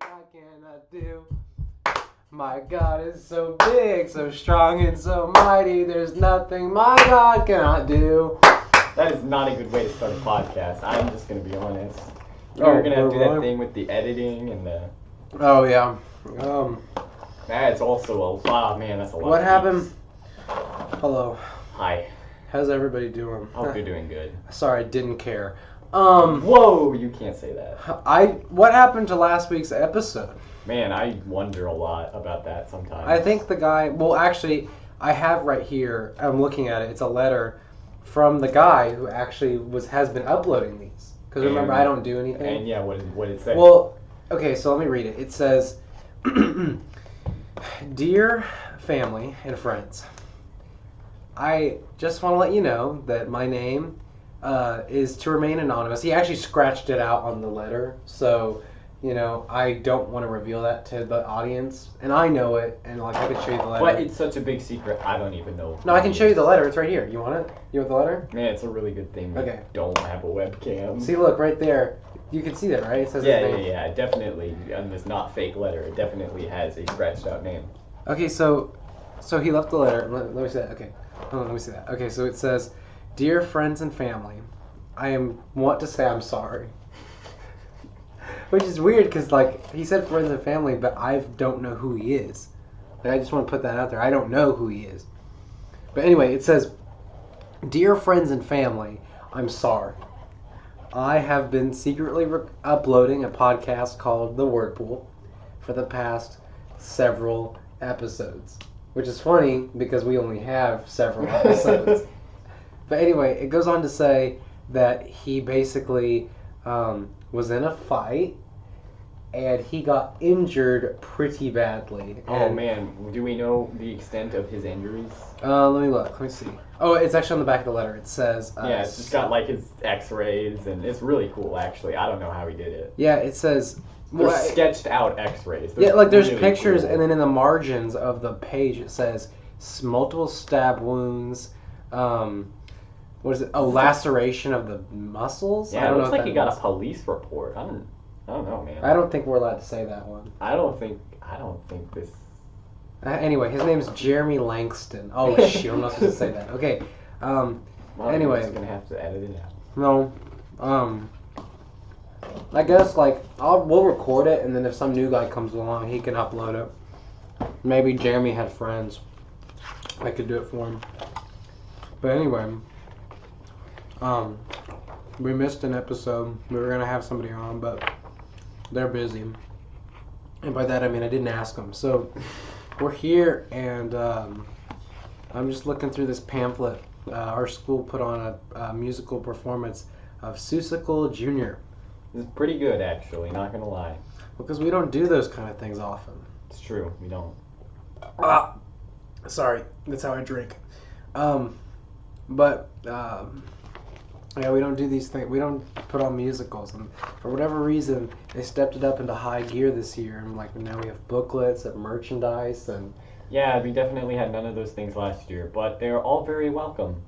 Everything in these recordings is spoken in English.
God cannot do. My God is so big, so strong, and so mighty. There's nothing my God cannot do. That is not a good way to start a podcast. I'm just going to be honest. We're going to have to do that thing with the editing and the... Oh, yeah. That's also a lot, man, that's a lot. What happened? Hello. Hi. How's everybody doing? I hope you're doing good. Sorry, I didn't care. Whoa, you can't say that. What happened to last week's episode? Man, I wonder a lot about that sometimes. I think the guy, well, actually, I have right here, I'm looking at it, it's a letter from the guy who actually has been uploading these. Because remember, I don't do anything. And yeah, what did it say? Well, okay, so let me read it. It says, Dear family and friends, I just want to let you know that my name is to remain anonymous. He actually scratched it out on the letter, so, you know, I don't want to reveal that to the audience. And I know it, and like I can show you the letter. But it's such a big secret, I don't even know. No, I can show you the letter. It's right here. You want it? You want the letter? Man, it's a really good thing we don't have a webcam. See, look, right there. You can see that, right? It says yeah, definitely. On this not fake letter, it definitely has a scratched out name. Okay, so he left the letter. Let me see that. Okay, hold on, let me see that. Okay, so it says, Dear friends and family, want to say I'm sorry. Which is weird because, like, he said friends and family, but I don't know who he is. Like, I just want to put that out there. I don't know who he is. But anyway, it says, Dear friends and family, I'm sorry. I have been secretly uploading a podcast called TheWordPool for the past several episodes. Which is funny because we only have several episodes. But anyway, it goes on to say that he basically was in a fight and he got injured pretty badly. Oh man, do we know the extent of his injuries? Let me look. Let me see. Oh, it's actually on the back of the letter. It says... yeah, it's just got like his x-rays and it's really cool actually. I don't know how he did it. Yeah, it says... There's sketched out x-rays. Yeah, like there's really pictures cool. And then in the margins of the page it says multiple stab wounds, what is it? A laceration of the muscles? Yeah, it looks like he got a police report. I don't know, man. I don't think we're allowed to say that one. I don't think this... anyway, his name's Jeremy Langston. Oh, shoot, I'm not supposed to say that. Okay, well, anyway. I'm just going to have to edit it out. No, I guess, like, we'll record it, and then if some new guy comes along, he can upload it. Maybe Jeremy had friends. I could do it for him. But anyway, we missed an episode. We were going to have somebody on, but they're busy. And by that, I mean I didn't ask them. So, we're here, and I'm just looking through this pamphlet. Our school put on a musical performance of Seussical Jr. It's pretty good, actually, not gonna lie. Because we don't do those kind of things often. It's true, we don't. Sorry, that's how I drink. Yeah, we don't do these things. We don't put on musicals, and for whatever reason, they stepped it up into high gear this year. And like now we have booklets and merchandise, and yeah, we definitely had none of those things last year, but they're all very welcome.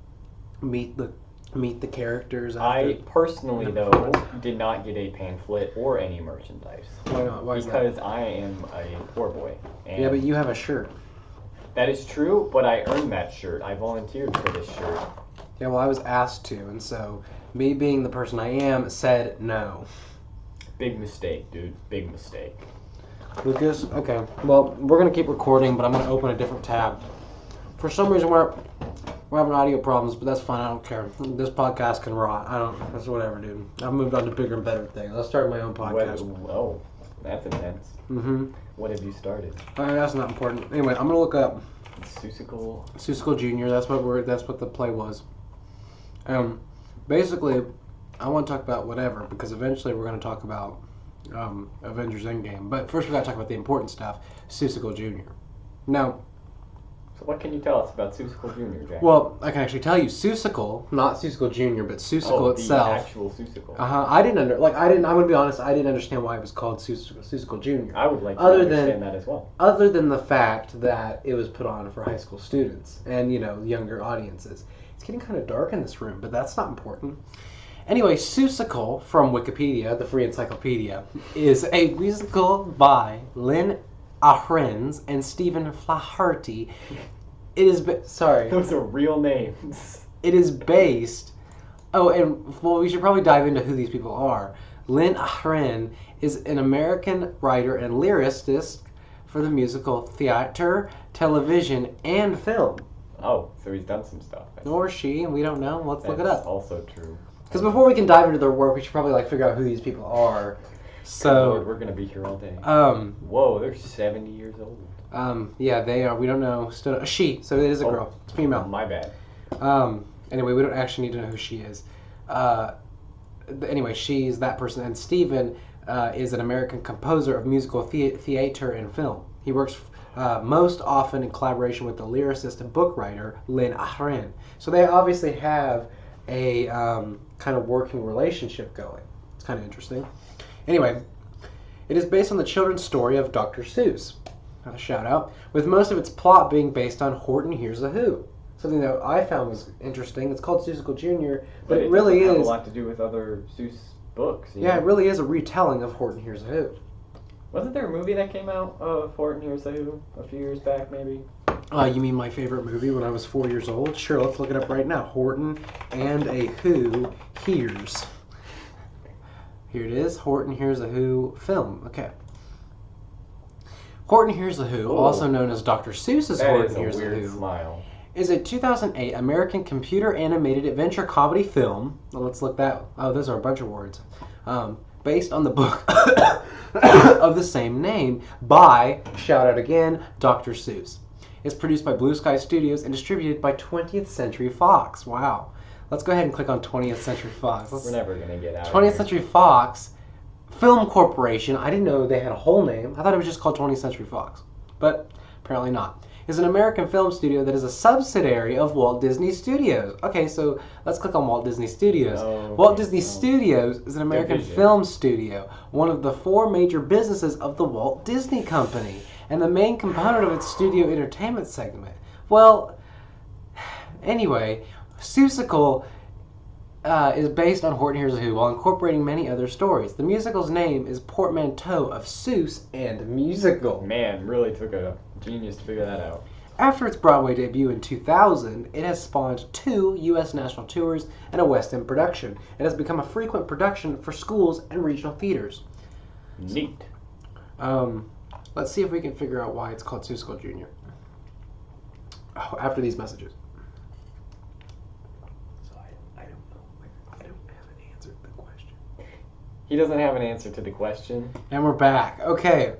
Meet the characters. I personally, though, did not get a pamphlet or any merchandise. Why not? Why is that? Because I am a poor boy. And yeah, but you have a shirt. That is true, but I earned that shirt. I volunteered for this shirt. Yeah, well, I was asked to, and so me being the person I am said no. Big mistake, dude. Big mistake. Lucas, okay. Well, we're going to keep recording, but I'm going to open a different tab. For some reason, we're having audio problems, but that's fine. I don't care. This podcast can rot. That's whatever, dude. I've moved on to bigger and better things. I'll start my own podcast. Oh, that's intense. Mm-hmm. What have you started? That's not important. Anyway, I'm going to look up Seussical Jr. That's what the play was. Basically, I want to talk about whatever, because eventually we're going to talk about Avengers Endgame. But first we got to talk about the important stuff, Seussical Jr. Now, so what can you tell us about Seussical Jr., Jack? Well, I can actually tell you, Seussical, not Seussical Jr., but Seussical itself. The actual Seussical. I'm going to be honest, I didn't understand why it was called Seussical Jr. I would like to understand that as well. Other than the fact that it was put on for high school students and, younger audiences. It's getting kind of dark in this room, but that's not important. Anyway, Seussical, from Wikipedia, the free encyclopedia, is a musical by Lynn Ahrens and Stephen Flaherty. It is... Sorry. Those are real names. It is based... Oh, and well, we should probably dive into who these people are. Lynn Ahrens is an American writer and lyricist for the musical theater, television, and film. Oh, so he's done some stuff. Or she, we don't know. Let's look it That's up. Also true. Because before we can dive into their work, we should probably figure out who these people are. So Lord, we're gonna be here all day. Whoa, they're 70 years old. Yeah, they are. We don't know. She, so it is a girl. It's female. My bad. Anyway, we don't actually need to know who she is. Anyway, she's that person, and Stephen is an American composer of musical theater and film. He works most often in collaboration with the lyricist and book writer Lynn Ahrens. So they obviously have a kind of working relationship going. It's kind of interesting. Anyway, it is based on the children's story of Dr. Seuss. A shout out. With most of its plot being based on Horton Hears a Who. Something that I found was interesting. It's called Seussical Jr., but it really is... have a lot to do with other Seuss books. Yeah, it really is a retelling of Horton Hears a Who. Wasn't there a movie that came out of Horton Hears a Who a few years back, maybe? You mean my favorite movie when I was 4 years old? Sure, let's look it up right now. Horton and a Who Hears. Here it is. Horton Hears a Who film. Okay. Horton Hears a Who, also known as Dr. Seuss's Horton Hears a Who. That is a weird smile. Is a 2008 American computer animated adventure comedy film. Well, let's look that. Oh, those are a bunch of words. Based on the book of the same name by, shout out again, Dr. Seuss. It's produced by Blue Sky Studios and distributed by 20th Century Fox. Wow. Let's go ahead and click on 20th Century Fox. We're never going to get out 20th Century Fox Film Corporation. I didn't know they had a whole name. I thought it was just called 20th Century Fox. But apparently not. Is an American film studio that is a subsidiary of Walt Disney Studios. Okay, so let's click on Walt Disney Studios. Walt Disney Studios is an American film studio, one of the 4 major businesses of the Walt Disney Company, and the main component of its studio entertainment segment. Well, anyway, Seussical is based on Horton Hears a Who while incorporating many other stories. The musical's name is portmanteau of Seuss and musical. Man, really took a genius to figure that out. After its Broadway debut in 2000, it has spawned 2 U.S. national tours and a West End production. It has become a frequent production for schools and regional theaters. Neat. Let's see if we can figure out why it's called Seussical Jr. Oh, after these messages. So I don't know. I don't have an answer to the question. He doesn't have an answer to the question. And we're back. Okay,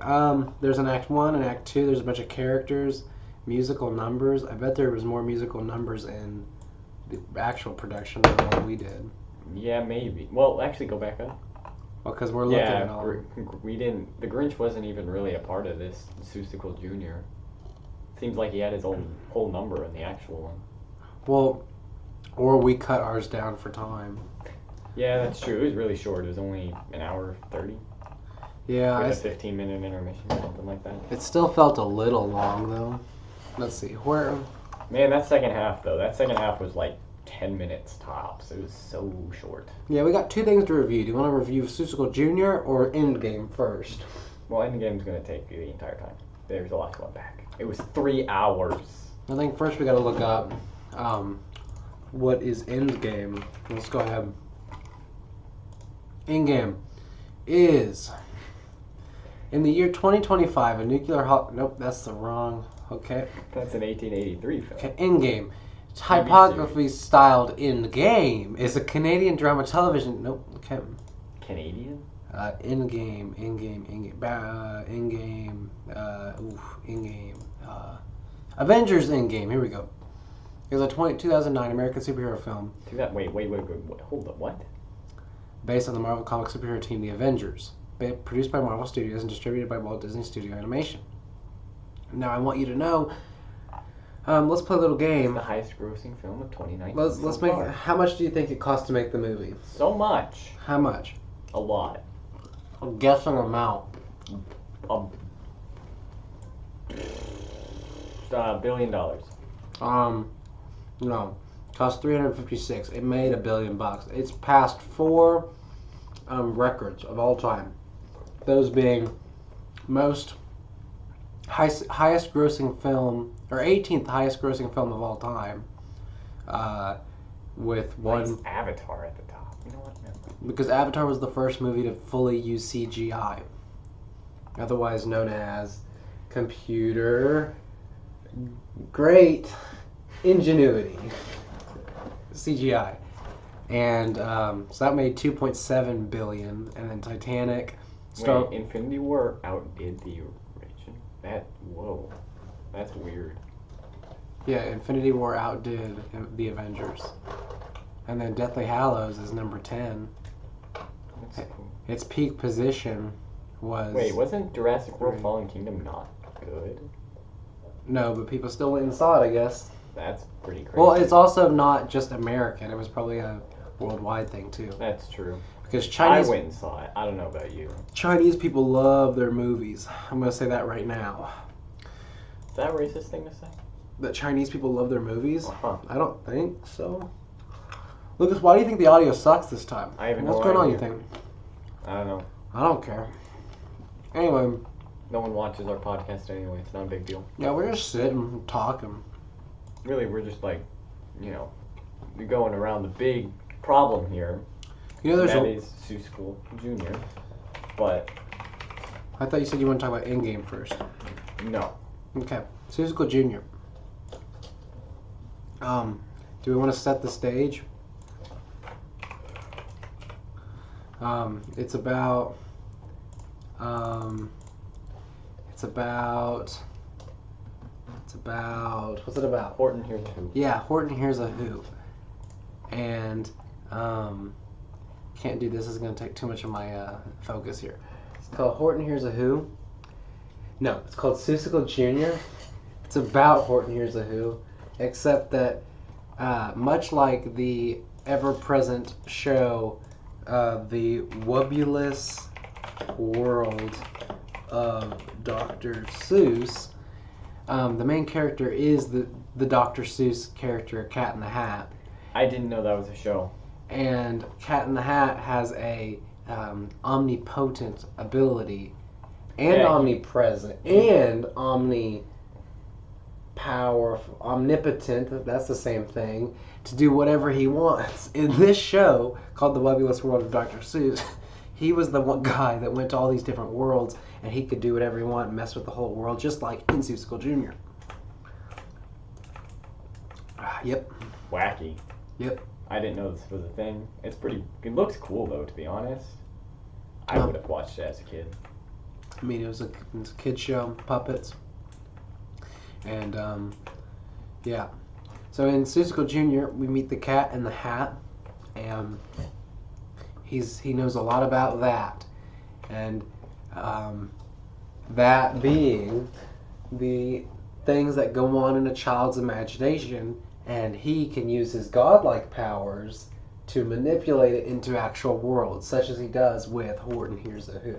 there's an Act 1 and Act 2. There's a bunch of characters, musical numbers. I bet there was more musical numbers in the actual production than what we did. Yeah, maybe. Well, actually, go back up. Well, because we're looking at all... we didn't... The Grinch wasn't even really a part of this Seussical Jr. Seems like he had his own whole number in the actual one. Well, or we cut ours down for time. Yeah, that's true. It was really short. It was only an hour 30. Yeah. With a 15-minute intermission or something like that. It still felt a little long, though. Let's see. Where... Man, that second half, though. That second half was like 10 minutes tops. It was so short. Yeah, we got 2 things to review. Do you want to review Seussical Jr. or Endgame first? Well, Endgame's going to take you the entire time. There's a lot to unpack. It was 3 hours. I think first we got to look up what is Endgame. Let's go ahead. Endgame is in the year 2025 a nuclear Nope, that's the wrong. Okay. That's an 1883 film. Okay, Endgame. Typography styled Endgame is a Canadian drama television. Nope. Okay. Canadian? Endgame. Avengers Endgame. Here we go. It was a 2009 American superhero film. Wait. Hold up. What? Based on the Marvel comic superhero team, The Avengers. Produced by Marvel Studios and distributed by Walt Disney Studio Animation. Now I want you to know. Let's play a little game. It's the highest grossing film of 2019. Let's make. How much do you think it cost to make the movie? So much. How much? A lot. Guess an amount. $1 billion. No. Cost $356. It made $1 billion. It's passed 4 records of all time. Those being highest grossing film, or 18th highest grossing film of all time. With one. Nice Avatar at the top. You know what? Because Avatar was the first movie to fully use CGI, otherwise known as computer great ingenuity, CGI, and so that made $2.7 billion, and then Titanic. Wait, Infinity War outdid the original. That's weird. Yeah, Infinity War outdid the Avengers. And then Deathly Hallows is number 10. That's cool. Its peak position was... Wait, wasn't Jurassic World Fallen Kingdom not good? No, but people still went and saw it, I guess. That's pretty crazy. Well, it's also not just American. It was probably a worldwide thing, too. That's true. Because Chinese... I went and saw it. I don't know about you. Chinese people love their movies. I'm going to say that right now. Is that a racist thing to say? That Chinese people love their movies? Uh-huh. I don't think so. Lucas, why do you think the audio sucks this time? I have no What's going on, idea. you think? I don't know. I don't care. Anyway. No one watches our podcast anyway. It's not a big deal. Yeah, we're just sitting and talking. Really, we're just like, we're going around the big problem here. That is Seussical Jr. But... I thought you said you want to talk about Endgame first. No. Okay. Seussical Jr. Do we want to set the stage? It's about what's it about? Horton Hears a Who. Yeah, Horton Hears a Who. And can't do this. This is going to take too much of my focus here. It's called Horton Hears a Who. No, it's called Seussical Jr. It's about Horton Hears a Who, except that much like the ever-present show, The Wobulous World of Dr. Seuss, the main character is the Dr. Seuss character, Cat in the Hat. I didn't know that was a show. And Cat in the Hat has a omnipotent ability, and omnipresent, and omnipotent, that's the same thing, to do whatever he wants. In this show, called The Wobulous World of Dr. Seuss, he was the one guy that went to all these different worlds, and he could do whatever he wanted and mess with the whole world, just like in Seussical Jr. Yep. Wacky. Yep. I didn't know this was a thing. It looks cool, though, to be honest. I would have watched it as a kid. I mean, it was a kid show, puppets. And, yeah. So in Seussical Jr., we meet the Cat in the Hat, and he knows a lot about that. And that being the things that go on in a child's imagination, and he can use his godlike powers to manipulate it into actual worlds, such as he does with Horton Hears a Who.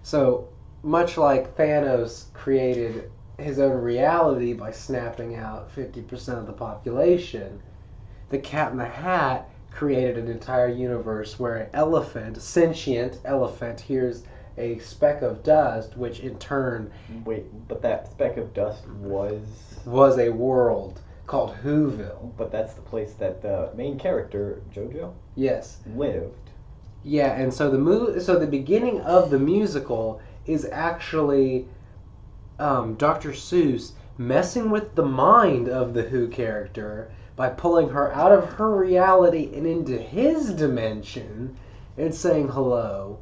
So, much like Thanos created his own reality by snapping out 50% of the population, the Cat in the Hat created an entire universe where an elephant, sentient elephant, hears a speck of dust, which in turn... Wait, but that speck of dust was a world called Whoville. But that's the place that the main character, JoJo, Yes. lived. Yeah, and so the beginning of the musical is actually Dr. Seuss messing with the mind of the Who character by pulling her out of her reality and into his dimension and saying hello,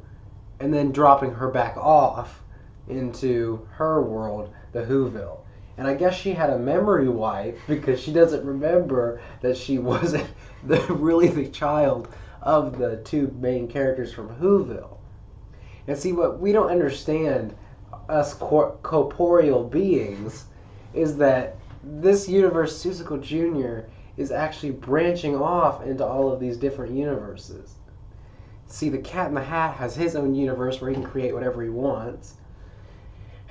and then dropping her back off into her world, the Whoville. And I guess she had a memory wipe because she doesn't remember that she wasn't really the child of the two main characters from Whoville. And see, what we don't understand, us corporeal beings, is that this universe, Seussical Jr., is actually branching off into all of these different universes. See, the Cat in the Hat has his own universe where he can create whatever he wants.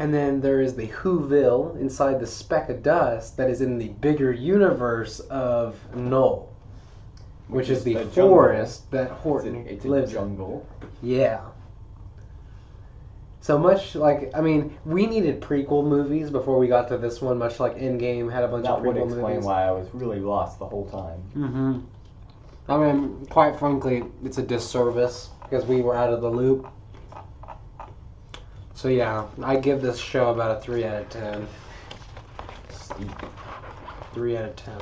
And then there is the Whoville inside the speck of dust that is in the bigger universe of Null, which is the forest that Horton lives in. Jungle. Yeah. So much like, I mean, we needed prequel movies before we got to this one, much like Endgame had a bunch of prequel movies. That would explain why I was really lost the whole time. Mm-hmm. I mean, quite frankly, it's a disservice because we were out of the loop. So yeah, I give this show about a 3 out of 10. Steep. 3 out of 10.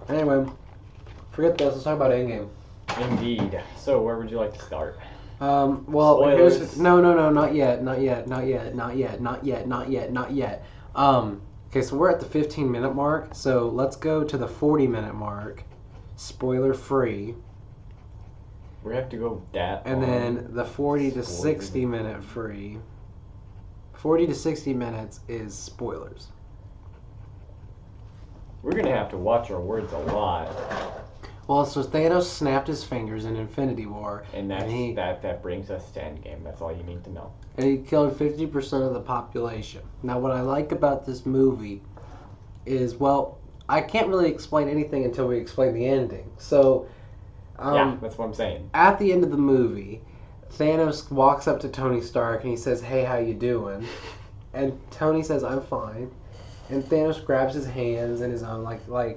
Anyway, forget this. Let's talk about Endgame. Indeed. So where would you like to start? Well, Spoilers. here's no, not yet. Okay, so we're at the 15-minute mark. So let's go to the 40-minute mark, spoiler free. We have to go that. And then the 40 to 60 minute free. 40 to 60 minutes is spoilers. We're gonna have to watch our words a lot. Well, so Thanos snapped his fingers in Infinity War, And that brings us to Endgame. That's all you need to know. and he killed 50% of the population. Now, what I like about this movie is, well, I can't really explain anything until we explain the ending. So, Yeah, that's what I'm saying. at the end of the movie, Thanos walks up to Tony Stark and he says, "Hey, how you doing?" And Tony says, "I'm fine." And Thanos grabs his hands in his own, like I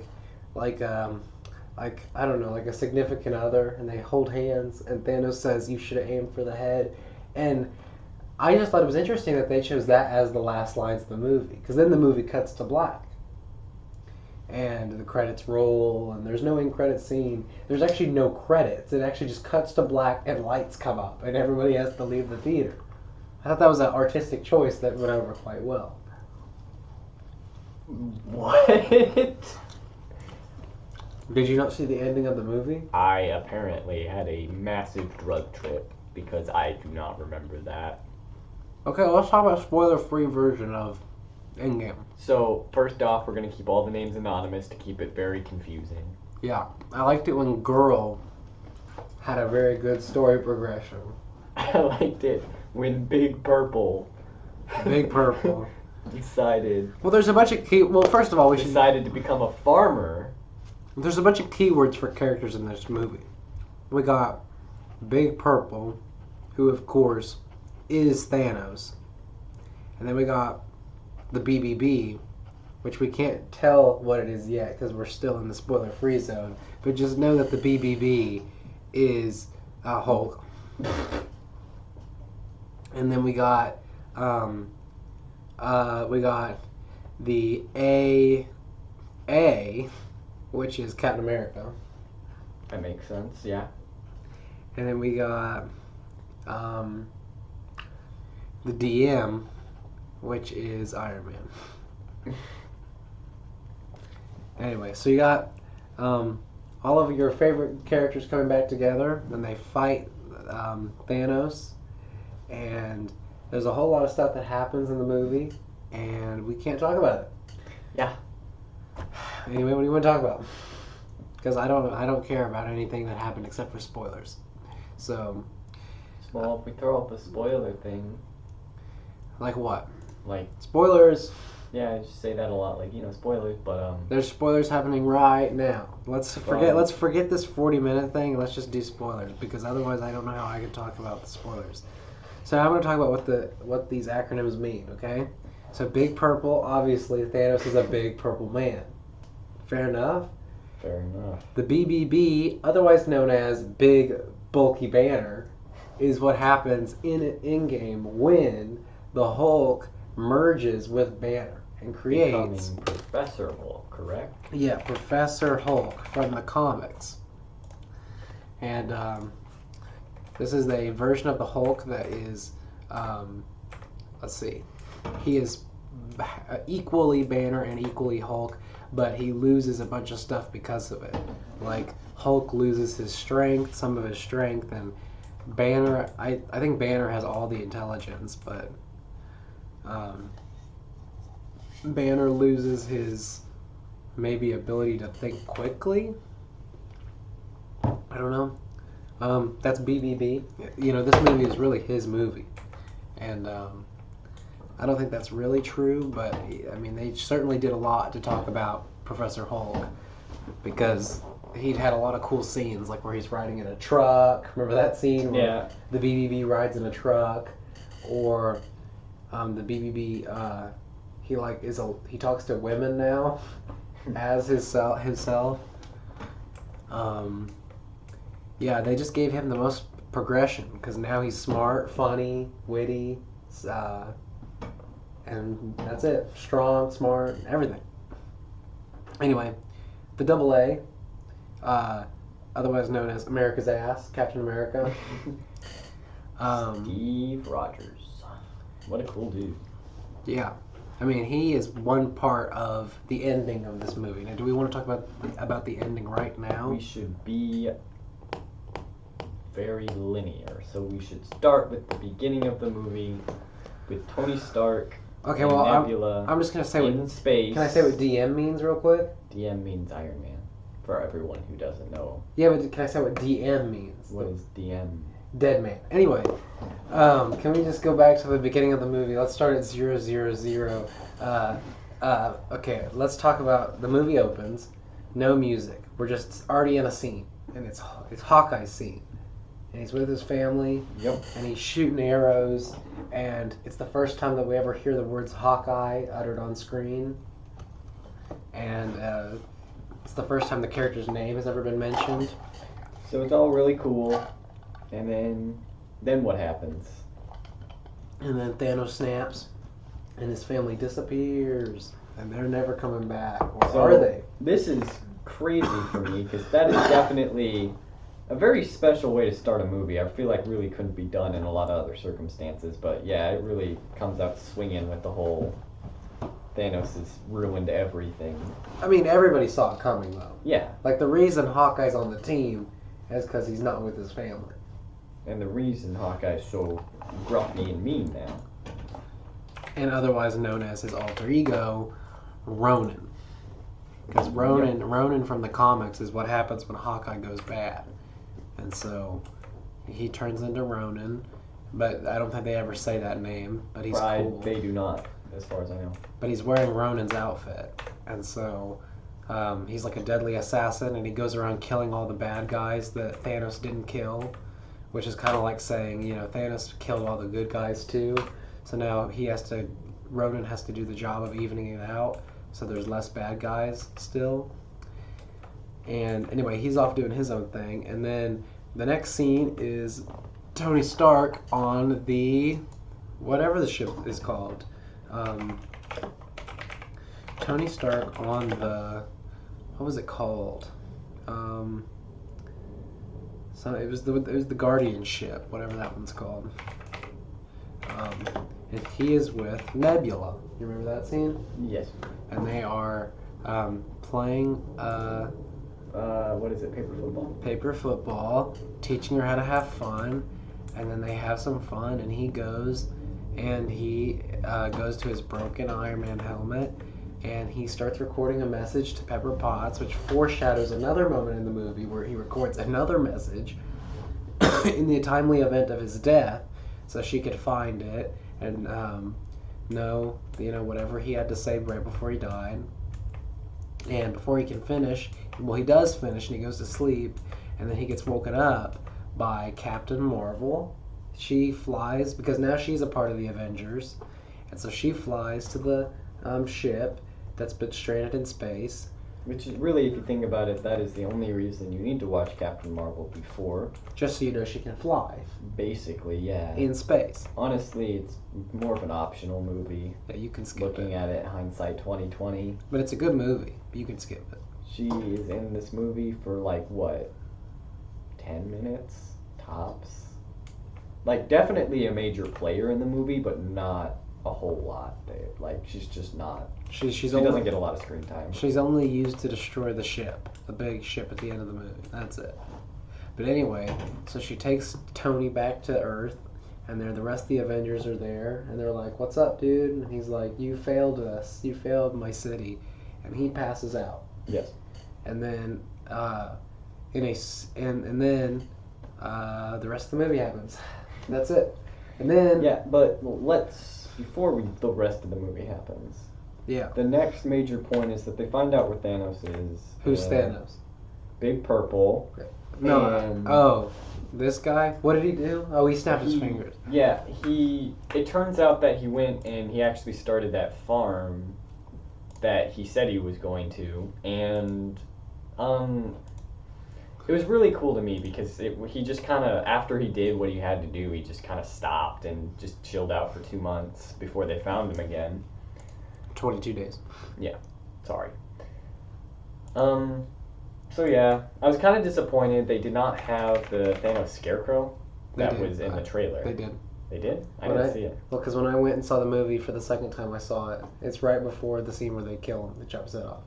don't know, like a significant other, and they hold hands. And Thanos says, "You should have aimed for the head." And I just thought it was interesting that they chose that as the last lines of the movie, because then the movie cuts to black. And the credits roll, and there's no end-credit scene. There's actually no credits. It actually just cuts to black, and lights come up, and everybody has to leave the theater. I thought that was an artistic choice that went over quite well. What? Did you not see the ending of the movie? I apparently had a massive drug trip because I do not remember that. Okay, let's talk about spoiler-free version of Endgame. So, first off, we're going to keep all the names anonymous to keep it very confusing. Yeah, I liked it when Girl had a very good story progression. I liked it when Big Purple decided... Well, there's a bunch of key... Well, first of all, decided to become a farmer. There's a bunch of keywords for characters in this movie. We got Big Purple, who, of course, is Thanos. And then we got the BBB, which we can't tell what it is yet because we're still in the spoiler-free zone. But just know that the BBB is Hulk. And then we got the A, which is Captain America. That makes sense, yeah. And then we got the DM, which is Iron Man. Anyway, so you got all of your favorite characters coming back together, and they fight Thanos, and there's a whole lot of stuff that happens in the movie, and we can't talk about it. Yeah. Anyway, what do you want to talk about? Because I don't care about anything that happened except for spoilers. So. Well, if we throw up a spoiler thing. Like what? Like spoilers. Yeah, I just say that a lot. Like, spoilers, but there's spoilers happening right now. Let's forget this 40-minute thing. And let's just do spoilers because otherwise I don't know how I can talk about the spoilers. So I'm going to talk about what these acronyms mean. Okay. So Big Purple, obviously Thanos is a big purple man. Fair enough? Fair enough. The BBB, otherwise known as Big Bulky Banner, is what happens in Endgame when the Hulk merges with Banner and creates... Becoming Professor Hulk, correct? Yeah, Professor Hulk from the comics. And this is a version of the Hulk that is... let's see. He is equally Banner and equally Hulk, but he loses a bunch of stuff because of it. Like, Hulk loses his strength, some of his strength, and Banner, I think Banner has all the intelligence, but Banner loses his maybe ability to think quickly. I don't know. That's BBB. This movie is really his movie. And I don't think that's really true, but I mean, they certainly did a lot to talk about Professor Hulk because he'd had a lot of cool scenes, like where he's riding in a truck. Remember that scene where the BBB rides in a truck, or the BBB he talks to women now as himself. Yeah, they just gave him the most progression because now he's smart, funny, witty, and that's it. Strong, smart, everything. Anyway, the AA, otherwise known as America's Ass, Captain America. Steve Rogers. What a cool dude. Yeah. I mean, he is one part of the ending of this movie. Now, do we want to talk about the ending right now? We should be very linear. So we should start with the beginning of the movie with Tony Stark. Okay, and well, Nebula I'm just gonna say in space. Can I say what DM means real quick? DM means Iron Man. For everyone who doesn't know. Yeah, but can I say what DM means? What is DM? Dead man. Anyway, can we just go back to the beginning of the movie? Let's start at 000. Okay, let's talk about the movie opens. No music. We're just already in a scene, and it's Hawkeye's scene, and he's with his family. Yep. And he's shooting arrows, and it's the first time that we ever hear the words Hawkeye uttered on screen, and it's the first time the character's name has ever been mentioned. So it's all really cool. And then what happens? And then Thanos snaps, and his family disappears, and they're never coming back. Or are they? This is crazy for me, because that is definitely a very special way to start a movie. I feel like really couldn't be done in a lot of other circumstances, but yeah, it really comes out swinging with the whole Thanos has ruined everything. I mean, everybody saw it coming, though. Yeah. Like, the reason Hawkeye's on the team is because he's not with his family. And the reason Hawkeye's so grumpy and mean now. And otherwise known as his alter ego, Ronin. Because Ronin from the comics is what happens when Hawkeye goes bad. And so he turns into Ronin, but I don't think they ever say that name, but he's cool. They do not, as far as I know. But he's wearing Ronin's outfit. And so he's like a deadly assassin, and he goes around killing all the bad guys that Thanos didn't kill. Which is kind of like saying, you know, Thanos killed all the good guys too. So now Ronin has to do the job of evening it out. So there's less bad guys still. And anyway, he's off doing his own thing. And then the next scene is Tony Stark on the, whatever the ship is called. Tony Stark on the, what was it called? So it was the Guardian ship, whatever that one's called. And he is with Nebula. You remember that scene? Yes. And they are playing what is it? Paper football. Paper football, teaching her how to have fun, and then they have some fun. And he goes to his broken Iron Man helmet. And he starts recording a message to Pepper Potts, which foreshadows another moment in the movie where he records another message in the timely event of his death, so she could find it and know, whatever he had to say right before he died. And before he can finish, well, he does finish and he goes to sleep, and then he gets woken up by Captain Marvel. She flies, because now she's a part of the Avengers, and so she flies to the ship that's been stranded in space. Which is really, if you think about it, that is the only reason you need to watch Captain Marvel before. Just so you know she can fly. Basically, yeah. In space. Honestly, it's more of an optional movie. Yeah, you can skip Looking at it, hindsight 2020. But it's a good movie. But you can skip it. She is in this movie for 10 minutes? Tops? Definitely a major player in the movie, but not a whole lot. She's just not. She doesn't get a lot of screen time. She's only used to destroy the ship, the big ship at the end of the movie. That's it. But anyway, so she takes Tony back to Earth, and the rest of the Avengers are there, and they're like, "What's up, dude?" And he's like, "You failed us. You failed my city," and he passes out. Yes. And then, the rest of the movie happens. That's it. And then yeah, but let's before the rest of the movie happens. Yeah. The next major point is that they find out where Thanos is. Who's Thanos? Big Purple. No. And Oh, this guy? What did he do? Oh, he snapped his fingers. Yeah, it turns out that he went and he actually started that farm that he said he was going to, and it was really cool to me because he just kind of, after he did what he had to do, he just kind of stopped and just chilled out for 2 months before they found him again. 22 days. Yeah, sorry. So yeah, I was kind of disappointed they did not have the Thanos Scarecrow that was in the trailer. They did. They did? I didn't see it. Well, because when I went and saw the movie for the second time I saw it, it's right before the scene where they kill him, they chop his head off.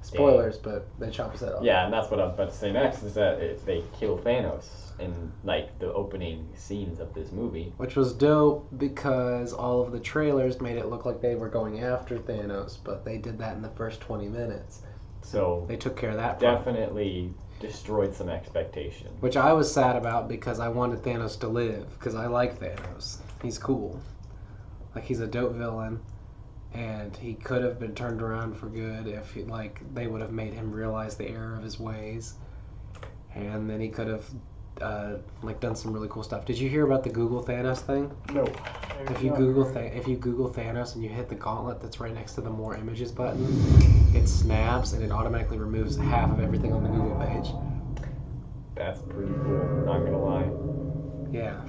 Spoilers, but they chop his head off. Yeah, and that's what I was about to say next, is that they kill Thanos in, like, the opening scenes of this movie. Which was dope because all of the trailers made it look like they were going after Thanos, but they did that in the first 20 minutes. So they took care of that definitely destroyed some expectation. Which I was sad about because I wanted Thanos to live, because I like Thanos. He's cool. Like, he's a dope villain, and he could have been turned around for good if they would have made him realize the error of his ways, and then he could have done some really cool stuff. Did you hear about the Google Thanos thing? No. If you Google Thanos and you hit the gauntlet that's right next to the More Images button, it snaps and it automatically removes half of everything on the Google page. That's pretty cool, not gonna lie. Yeah.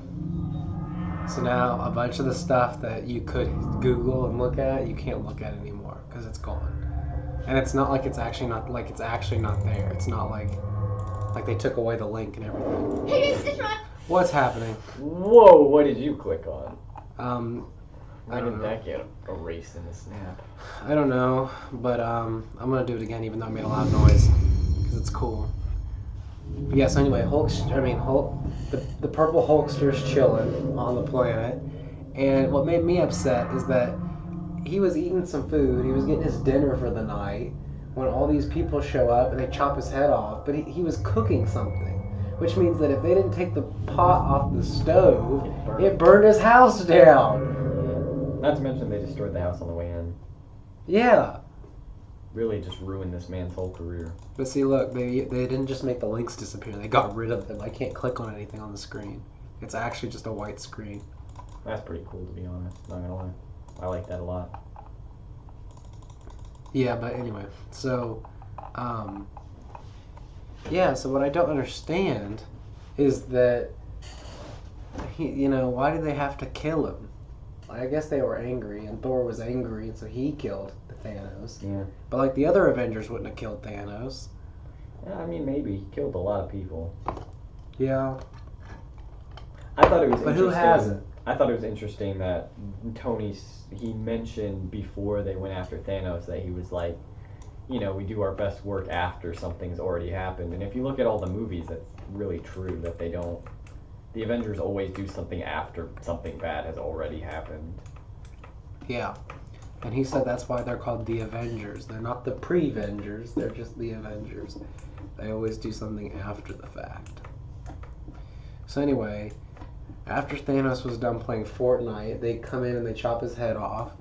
So now a bunch of the stuff that you could Google and look at, you can't look at anymore because it's gone. And it's not like it's actually not there. It's not like they took away the link and everything. Hey, this is Ron. What's happening? Whoa, what did you click on? I Why don't did know. that get erased in the snap? I don't know, but I'm gonna do it again even though I made a loud noise because it's cool. But yeah, so anyway, Hulk, the purple Hulkster's chilling on the planet, and what made me upset is that he was eating some food, he was getting his dinner for the night, when all these people show up and they chop his head off, but he was cooking something, which means that if they didn't take the pot off the stove, it burned his house down. Not to mention they destroyed the house on the way in. Yeah. Really just ruined this man's whole career. But see, look, they didn't just make the links disappear, they got rid of them. I can't click on anything on the screen. It's actually just a white screen. That's pretty cool, to be honest, not gonna lie. I like that a lot. Yeah, but anyway, so, so what I don't understand is that, why did they have to kill him? I guess they were angry, and Thor was angry, and so he killed Thanos. Yeah. But, the other Avengers wouldn't have killed Thanos. Yeah, I mean, maybe. He killed a lot of people. Yeah. I thought it was But interesting. who hasn't? I thought it was interesting that he mentioned before they went after Thanos that he was like, we do our best work after something's already happened. And if you look at all the movies, that's really true, that the Avengers always do something after something bad has already happened. Yeah. And he said that's why they're called the Avengers. They're not the pre-Vengers, they're just the Avengers. They always do something after the fact. So anyway, after Thanos was done playing Fortnite, they come in and they chop his head off.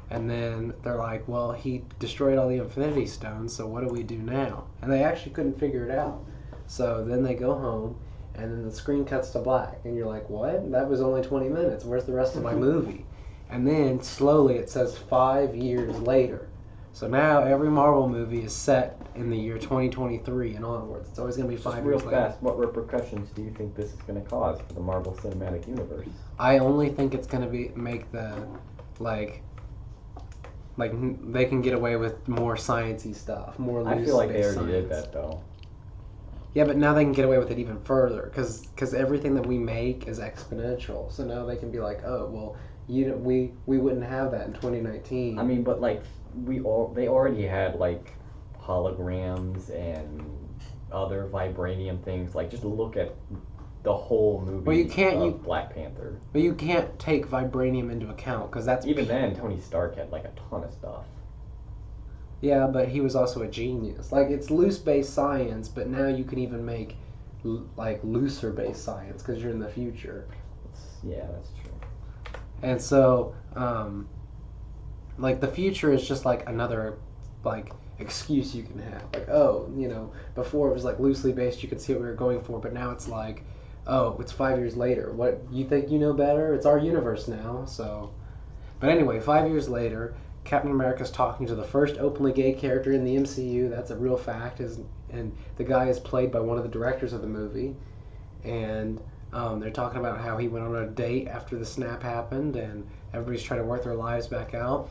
And then they're like, well, he destroyed all the Infinity Stones, so what do we do now? And they actually couldn't figure it out. So then they go home, and then the screen cuts to black. And you're like, what? That was only 20 minutes. Where's the rest of my movie? And then slowly it says 5 years later. So now every Marvel movie is set in the year 2023 and onwards. It's always going to be 5 years later. Real fast, what repercussions do you think this is going to cause for the Marvel Cinematic Universe? I only think it's going to make the, they can get away with more sciencey stuff, more loose. I feel like they already science. did that, though. Yeah, but now they can get away with it even further, because everything that we make is exponential. So now they can be like, oh, well, we wouldn't have that in 2019. I mean, but they already had holograms and other vibranium things. Just look at the whole movie of Black Panther. But you can't take vibranium into account because that's even then Tony Stark had a ton of stuff. Yeah, but he was also a genius. It's loose-based science, but now you can even make looser-based science because you're in the future. Yeah, that's true. And so, like, the future is just like another, like, excuse you can have. Like, oh, before it was like loosely based, you could see what we were going for, but now it's like, oh, it's 5 years later. What, you think you know better? It's our universe now, so. But anyway, 5 years later, Captain America's talking to the first openly gay character in the MCU. That's a real fact. And the guy is played by one of the directors of the movie. And they're talking about how he went on a date after the snap happened, and everybody's trying to work their lives back out.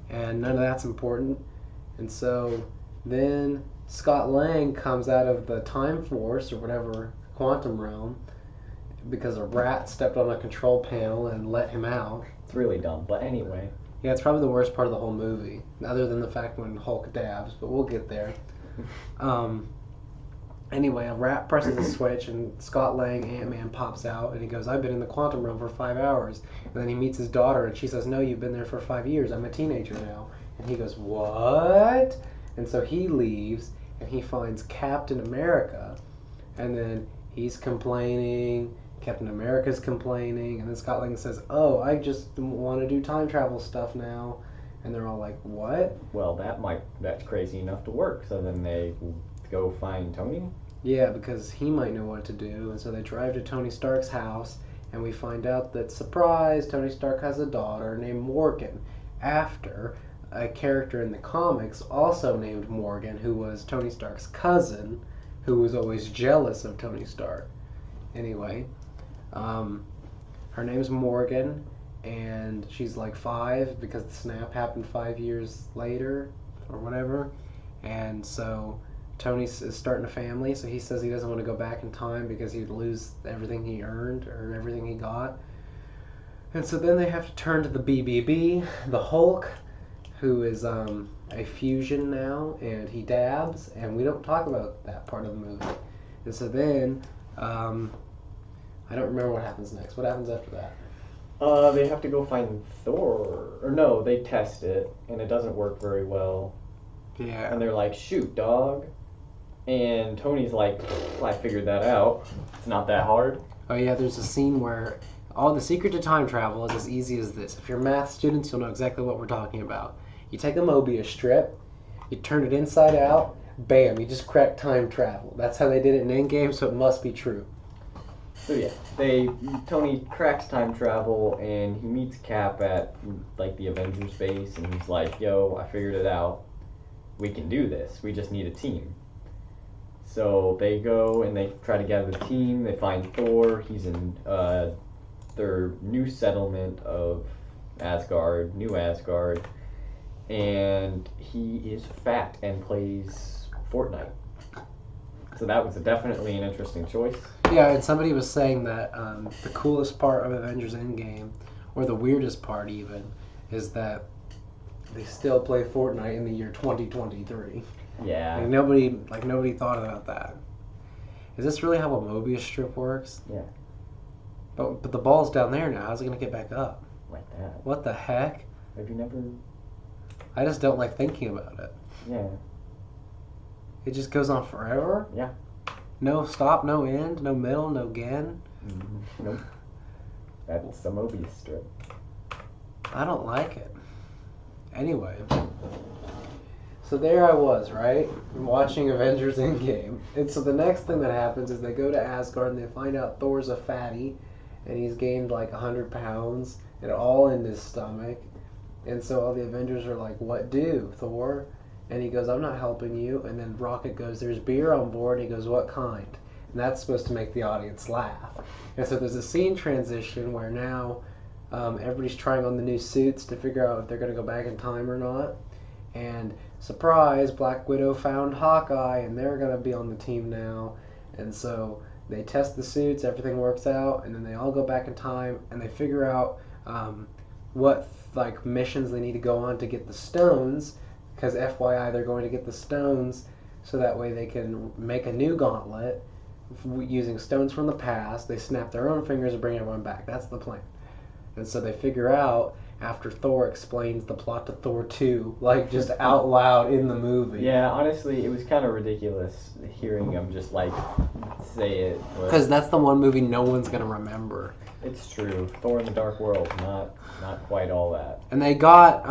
And none of that's important. And so then Scott Lang comes out of the Time Force, or whatever, quantum realm, because a rat stepped on a control panel and let him out. It's really dumb, but anyway. Yeah, it's probably the worst part of the whole movie, other than the fact when Hulk dabs, but we'll get there. Anyway, a rat presses a switch, and Scott Lang, Ant-Man, pops out, and he goes, I've been in the quantum realm for 5 hours. And then he meets his daughter, and she says, no, you've been there for 5 years. I'm a teenager now. And he goes, what? And so he leaves, and he finds Captain America, and then he's complaining, Captain America's complaining, and then Scott Lang says, oh, I just want to do time travel stuff now. And they're all like, what? Well, that's crazy enough to work. So then they go find Tony? Yeah, because he might know what to do. And so they drive to Tony Stark's house, and we find out that, surprise, Tony Stark has a daughter named Morgan, after a character in the comics also named Morgan, who was Tony Stark's cousin, who was always jealous of Tony Stark. Anyway, her name's Morgan, and she's like 5 because the snap happened 5 years later or whatever. And so Tony is starting a family, so he says he doesn't want to go back in time because he'd lose everything he earned or everything he got. And so then they have to turn to the BBB, the Hulk, who is a fusion now, and he dabs, and we don't talk about that part of the movie. And so then, I don't remember what happens next. What happens after that? They have to go find Thor. Or no, they test it, and it doesn't work very well. Yeah. And they're like, shoot, dog. And Tony's like, I figured that out. It's not that hard. Oh yeah, there's a scene where all the secret to time travel is as easy as this. If you're math students, you'll know exactly what we're talking about. You take a Mobius strip, you turn it inside out, bam, you just crack time travel. That's how they did it in Endgame, so it must be true. So yeah, Tony cracks time travel, and he meets Cap at like the Avengers base, and he's like, yo, I figured it out. We can do this. We just need a team. So they go and they try to gather the team. They find Thor. He's in their new settlement of Asgard, New Asgard, and he is fat and plays Fortnite. So that was definitely an interesting choice. Yeah, and somebody was saying that the coolest part of Avengers Endgame, or the weirdest part even, is that they still play Fortnite in the year 2023. Yeah. Nobody thought about that. Is this really how a Mobius strip works? Yeah. But the ball's down there now. How's it gonna get back up? Like that. What the heck? Have you never? I just don't like thinking about it. Yeah. It just goes on forever? Yeah. No stop, no end, no middle, no again? Mm-hmm. Nope. That's the Mobius strip. I don't like it. Anyway. So there I was, right? Watching Avengers Endgame. And so the next thing that happens is they go to Asgard and they find out Thor's a fatty and he's gained like 100 pounds and all in his stomach. And so all the Avengers are like, what do, Thor? And he goes, I'm not helping you. And then Rocket goes, there's beer on board. And he goes, what kind? And that's supposed to make the audience laugh. And so there's a scene transition where now everybody's trying on the new suits to figure out if they're going to go back in time or not. And surprise, Black Widow found Hawkeye, and they're going to be on the team now. And so they test the suits, everything works out, and then they all go back in time, and they figure out what missions they need to go on to get the stones, because FYI, they're going to get the stones so that way they can make a new gauntlet using stones from the past. They snap their own fingers and bring everyone back. That's the plan. And so they figure out after Thor explains the plot to Thor 2, like just out loud in the movie. Yeah, honestly, it was kind of ridiculous hearing him just like say it. Because that's the one movie no one's gonna remember. It's true. Thor in the Dark World, not quite all that. And they got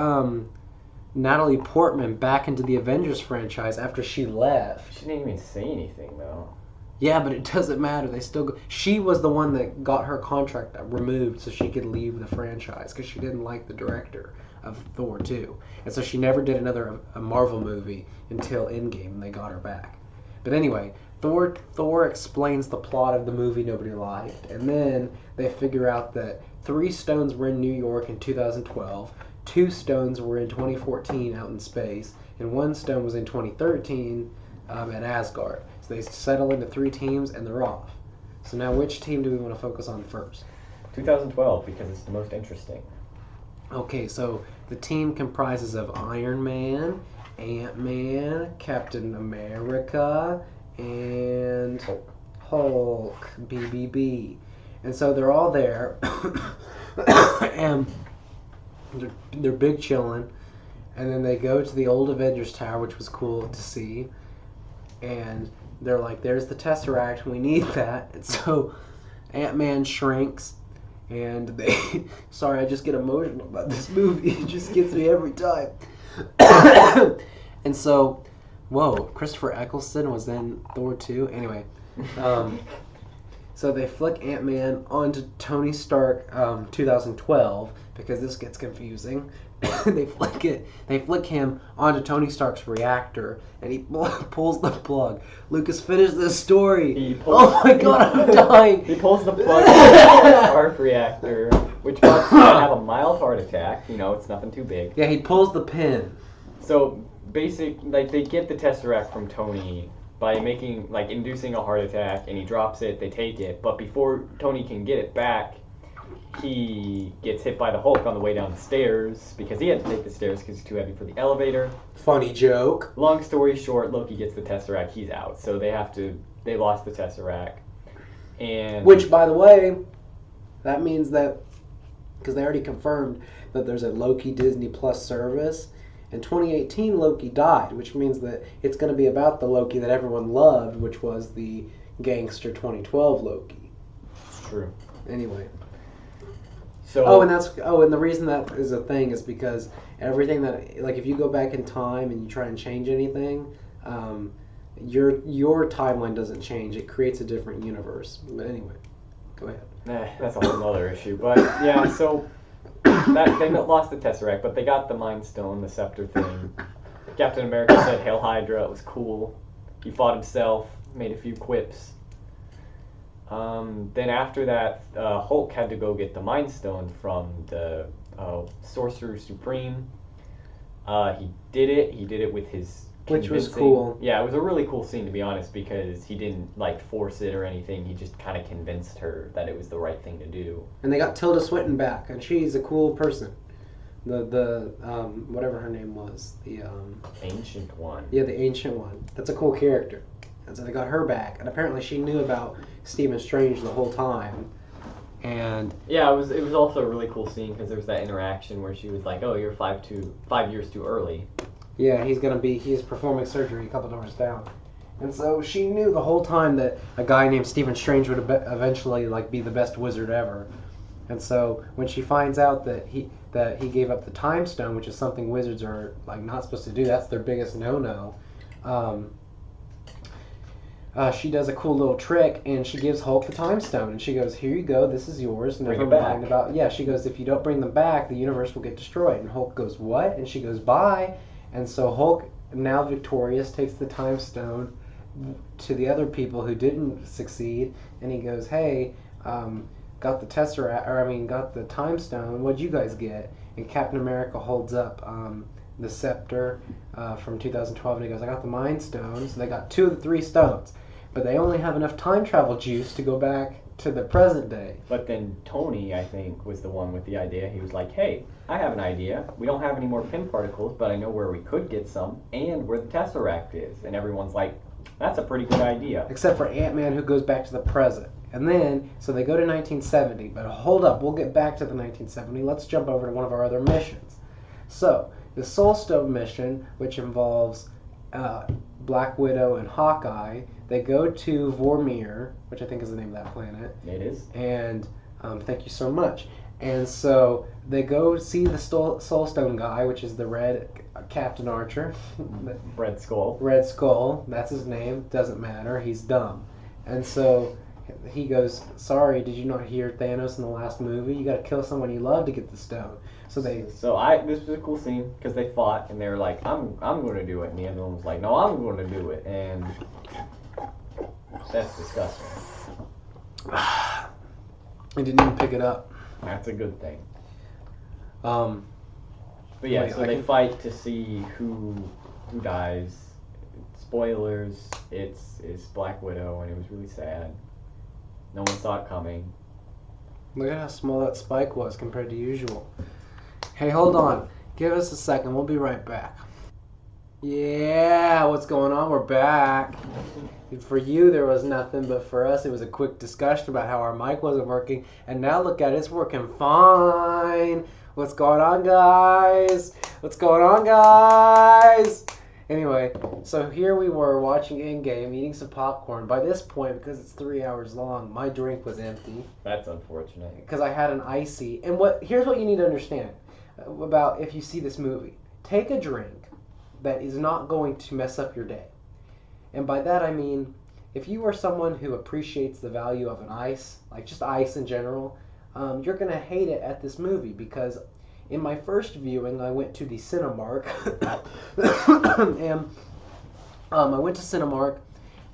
Natalie Portman back into the Avengers franchise after she left. She didn't even say anything though. Yeah, but it doesn't matter. They still go. She was the one that got her contract removed so she could leave the franchise because she didn't like the director of Thor 2. And so she never did another a Marvel movie until Endgame, and they got her back. But anyway, Thor explains the plot of the movie nobody liked, and then they figure out that 3 stones were in New York in 2012, 2 stones were in 2014 out in space, and 1 stone was in 2013 at Asgard. So they settle into 3 teams, and they're off. So now which team do we want to focus on first? 2012, because it's the most interesting. Okay, so the team comprises of Iron Man, Ant-Man, Captain America, and Hulk, BBB. And so they're all there, and they're big chilling, and then they go to the old Avengers Tower, which was cool to see, and they're like, there's the Tesseract, we need that. And so Ant-Man shrinks, and they... Sorry, I just get emotional about this movie. It just gets me every time. And so, whoa, Christopher Eccleston was in Thor 2. Anyway, so they flick Ant-Man onto Tony Stark 2012, because this gets confusing. They flick him onto Tony Stark's reactor, and he pulls the plug. Lucas, finish this story. Oh my god, I'm dying. He pulls the plug on the Stark reactor, which causes him to have a mild heart attack. You know, it's nothing too big. Yeah, he pulls the pin. So, they get the Tesseract from Tony by inducing a heart attack, and he drops it, they take it, but before Tony can get it back, he gets hit by the Hulk on the way down the stairs, because he had to take the stairs because he's too heavy for the elevator. Funny joke. Long story short, Loki gets the Tesseract, he's out, so they lost the Tesseract. And which, by the way, that means that, because they already confirmed that there's a Loki Disney Plus service. In 2018, Loki died, which means that it's going to be about the Loki that everyone loved, which was the gangster 2012 Loki. It's true. Anyway. So, and the reason that is a thing is because everything that, like, if you go back in time and you try and change anything, your timeline doesn't change. It creates a different universe. But anyway, go ahead. That's a whole other issue. But yeah, so they lost the Tesseract, but they got the Mind Stone, the scepter thing. Captain America said Hail Hydra. It was cool. He fought himself, made a few quips. Then after that, Hulk had to go get the Mind Stone from the Sorcerer Supreme. He did it. He did it with his which was cool. Yeah, it was a really cool scene, to be honest, because he didn't force it or anything. He just kind of convinced her that it was the right thing to do. And they got Tilda Swinton back, and she's a cool person. The whatever her name was, the Ancient One. Yeah, the Ancient One. That's a cool character. And so they got her back, and apparently she knew about Stephen Strange the whole time. And yeah, it was also a really cool scene because there was that interaction where she was like, "Oh, you're 5 years too early." Yeah, he's performing surgery a couple doors down, and so she knew the whole time that a guy named Stephen Strange would eventually be the best wizard ever. And so when she finds out that he gave up the Time Stone, which is something wizards are not supposed to do, that's their biggest no-no. She does a cool little trick, and she gives Hulk the Time Stone, and she goes, "Here you go, this is yours. Never mind about." Yeah, she goes, "If you don't bring them back, the universe will get destroyed." And Hulk goes, "What?" And she goes, "Bye." And so Hulk, now victorious, takes the Time Stone to the other people who didn't succeed, and he goes, "Hey, got the got the Time Stone. What'd you guys get?" And Captain America holds up the scepter from 2012, and he goes, "I got the Mind Stone." So they got 2 of the 3 stones, but they only have enough time travel juice to go back to the present day. But then Tony, I think, was the one with the idea. He was like, "Hey, I have an idea. We don't have any more pin particles, but I know where we could get some, and where the Tesseract is." And everyone's like, "That's a pretty good idea." Except for Ant-Man, who goes back to the present. And then, so they go to 1970, but hold up, we'll get back to the 1970. Let's jump over to one of our other missions. So, the Soulstone mission, which involves Black Widow and Hawkeye, they go to Vormir, which I think is the name of that planet. It is. And thank you so much. And so they go see the Soulstone guy, which is the red Captain Archer. Red Skull. Red Skull, that's his name. Doesn't matter. He's dumb. And so he goes, sorry, did you not hear Thanos in the last movie? You gotta kill someone you love to get the stone. So this was a cool scene because they fought and they were like, I'm going to do it, and the other one was like, no, I'm going to do it, and that's disgusting. I didn't even pick it up. That's a good thing. But yeah, wait, so they fight to see who dies. Spoilers, it's Black Widow, and it was really sad. No one saw it coming. Look at how small that spike was compared to usual. Hey, hold on. Give us a second. We'll be right back. Yeah, what's going on? We're back. For you, there was nothing, but for us, it was a quick discussion about how our mic wasn't working. And now look at it, it's working fine. What's going on, guys? What's going on, guys? Anyway, so here we were watching Endgame, eating some popcorn. By this point, because it's 3 hours long, my drink was empty. That's unfortunate. Because I had an icy. And here's what you need to understand about if you see this movie. Take a drink that is not going to mess up your day. And by that I mean, if you are someone who appreciates the value of an ice, like just ice in general, you're going to hate it at this movie because in my first viewing, I went to the Cinemark, and I went to Cinemark,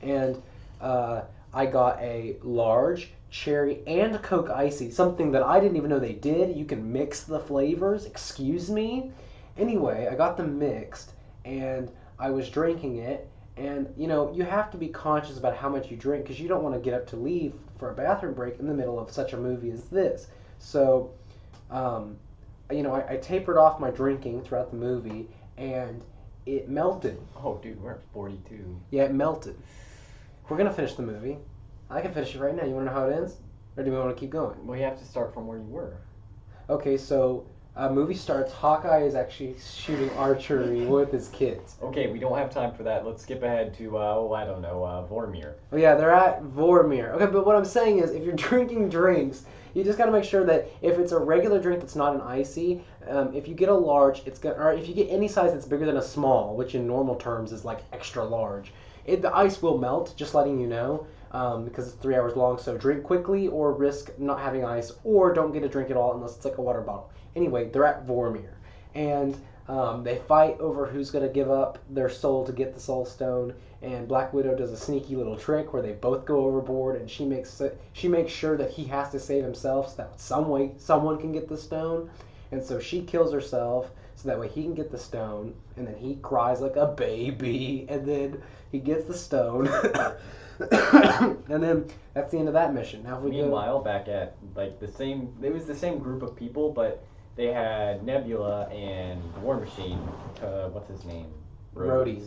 and I got a large cherry and Coke Icy, something that I didn't even know they did. You can mix the flavors. Excuse me. Anyway, I got them mixed, and I was drinking it, and you have to be conscious about how much you drink because you don't want to get up to leave for a bathroom break in the middle of such a movie as this. So, I tapered off my drinking throughout the movie, and it melted. Oh, dude, we're at 42. Yeah, it melted. We're going to finish the movie. I can finish it right now. You want to know how it ends? Or do we want to keep going? Well, you have to start from where you were. Okay, so movie starts. Hawkeye is actually shooting archery with his kids. Okay, we don't have time for that. Let's skip ahead to, Vormir. Oh, yeah, they're at Vormir. Okay, but what I'm saying is, if you're drinking drinks, you just got to make sure that if it's a regular drink that's not an icy, if you get a large, or if you get any size that's bigger than a small, which in normal terms is like extra large, the ice will melt, just letting you know, because it's 3 hours long, so drink quickly or risk not having ice, or don't get a drink at all unless it's like a water bottle. Anyway, they're at Vormir, and they fight over who's going to give up their soul to get the Soul Stone, and Black Widow does a sneaky little trick where they both go overboard, and she makes sure that he has to save himself so that some way someone can get the stone, and so she kills herself so that way he can get the stone, and then he cries like a baby, and then he gets the stone, and then that's the end of that mission. Now, if we Meanwhile, back at it was the same group of people, but they had Nebula and War Machine. What's his name? Rhodey.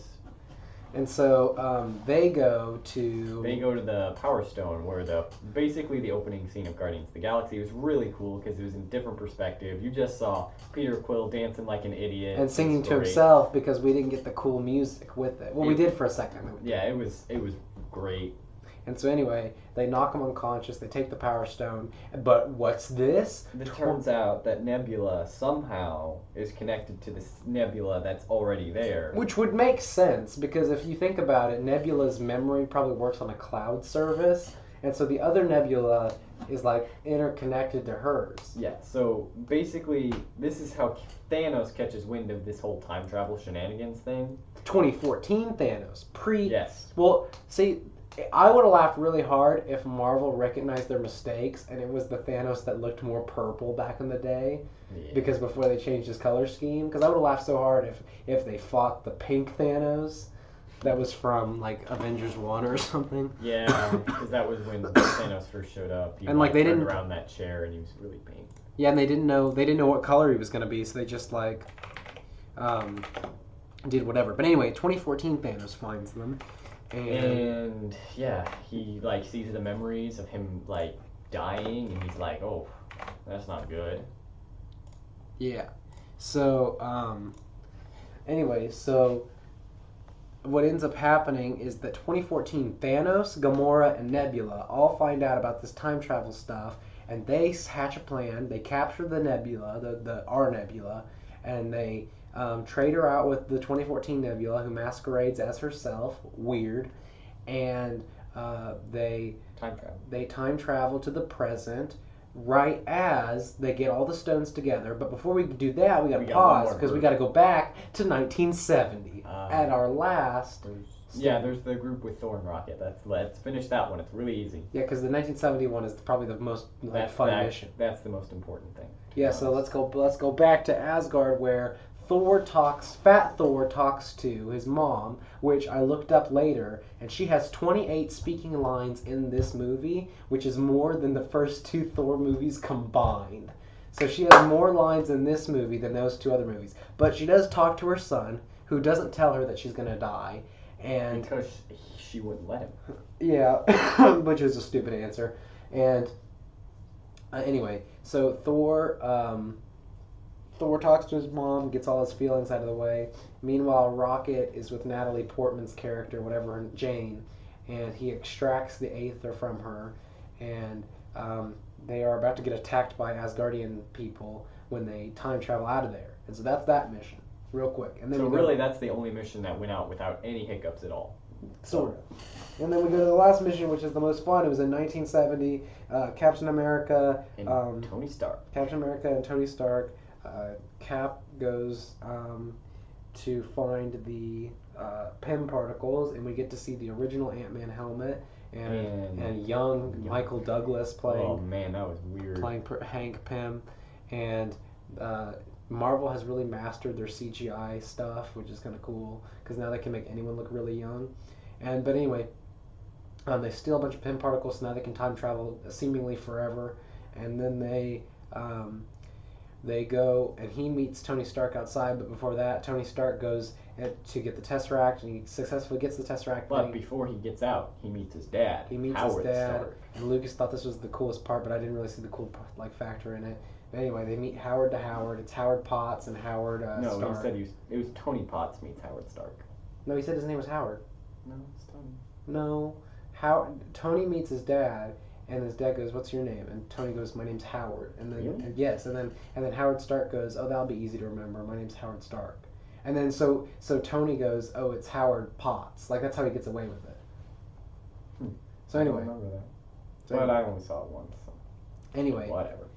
And so they go to the Power Stone, where basically the opening scene of Guardians of the Galaxy was really cool because it was in a different perspective. You just saw Peter Quill dancing like an idiot and singing to himself because we didn't get the cool music with it. Well, we did for a second. Yeah, it was great. And so anyway, they knock him unconscious. They take the Power Stone. But what's this? It turns out that Nebula somehow is connected to this Nebula that's already there. Which would make sense, because if you think about it, Nebula's memory probably works on a cloud service. And so the other Nebula is like interconnected to hers. Yeah, so basically this is how Thanos catches wind of this whole time travel shenanigans thing. 2014 Thanos. Yes. Well, see, I would have laughed really hard if Marvel recognized their mistakes and it was the Thanos that looked more purple back in the day, because before they changed his color scheme. Because I would have laughed so hard if they fought the pink Thanos that was from like Avengers 1 or something. Yeah, because that was when Thanos first showed up. He and like they turned didn't around that chair and he was really pink. Yeah, and they didn't know what color he was going to be, so they just did whatever. But anyway, 2014 Thanos finds them. And yeah, he like sees the memories of him like dying, and he's like, oh, that's not good. Yeah. So, anyway, so what ends up happening is that 2014, Thanos, Gamora, and Nebula all find out about this time travel stuff, and they hatch a plan. They capture the Nebula, our Nebula, and they trade her out with the 2014 Nebula, who masquerades as herself. Weird. And they time travel to the present right as they get all the stones together. But before we do that, we got to pause because we got to go back to 1970 at our last. There's the group with Thor and Rocket. Let's finish that one. It's really easy. Yeah, because the 1971 is probably the most fun mission. That's the most important thing. Yeah, so let's go back to Asgard where Fat Thor talks to his mom, which I looked up later, and she has 28 speaking lines in this movie, which is more than the first two Thor movies combined. So she has more lines in this movie than those two other movies. But she does talk to her son, who doesn't tell her that she's going to die. And because she wouldn't let him. Yeah, which is a stupid answer. And anyway, so Thor talks to his mom, gets all his feelings out of the way. Meanwhile, Rocket is with Natalie Portman's character, whatever, Jane, and he extracts the Aether from her, and they are about to get attacked by Asgardian people when they time travel out of there. And so that's that mission, real quick. And then that's the only mission that went out without any hiccups at all. Sort of. And then we go to the last mission, which is the most fun. It was in 1970. Captain America and Tony Stark. Captain America and Tony Stark. Cap goes to find the Pym particles, and we get to see the original Ant-Man helmet and young Michael Douglas playing. Oh man, that was weird. Playing Hank Pym, and Marvel has really mastered their CGI stuff, which is kind of cool because now they can make anyone look really young. But anyway, they steal a bunch of Pym particles, so now they can time travel seemingly forever, and then they go and he meets Tony Stark outside, but before that, Tony Stark goes to get the Tesseract, and he successfully gets the Tesseract. But before he gets out, he meets his dad. Howard Stark. And Lucas thought this was the coolest part, but I didn't really see the cool factor in it. But anyway, they meet Howard to Howard. It's Howard Potts and Howard Stark. No, he said it was Tony Potts meets Howard Stark. No, he said his name was Howard. No, it's Tony. No, Tony meets his dad. And his dad goes, "What's your name?" And Tony goes, "My name's Howard." And then really? Yes, and then Howard Stark goes, "Oh, that'll be easy to remember. My name's Howard Stark." And then so Tony goes, "Oh, it's Howard Potts." Like that's how he gets away with it. So anyway, I don't remember that. But I only saw it once. So. Anyway, whatever.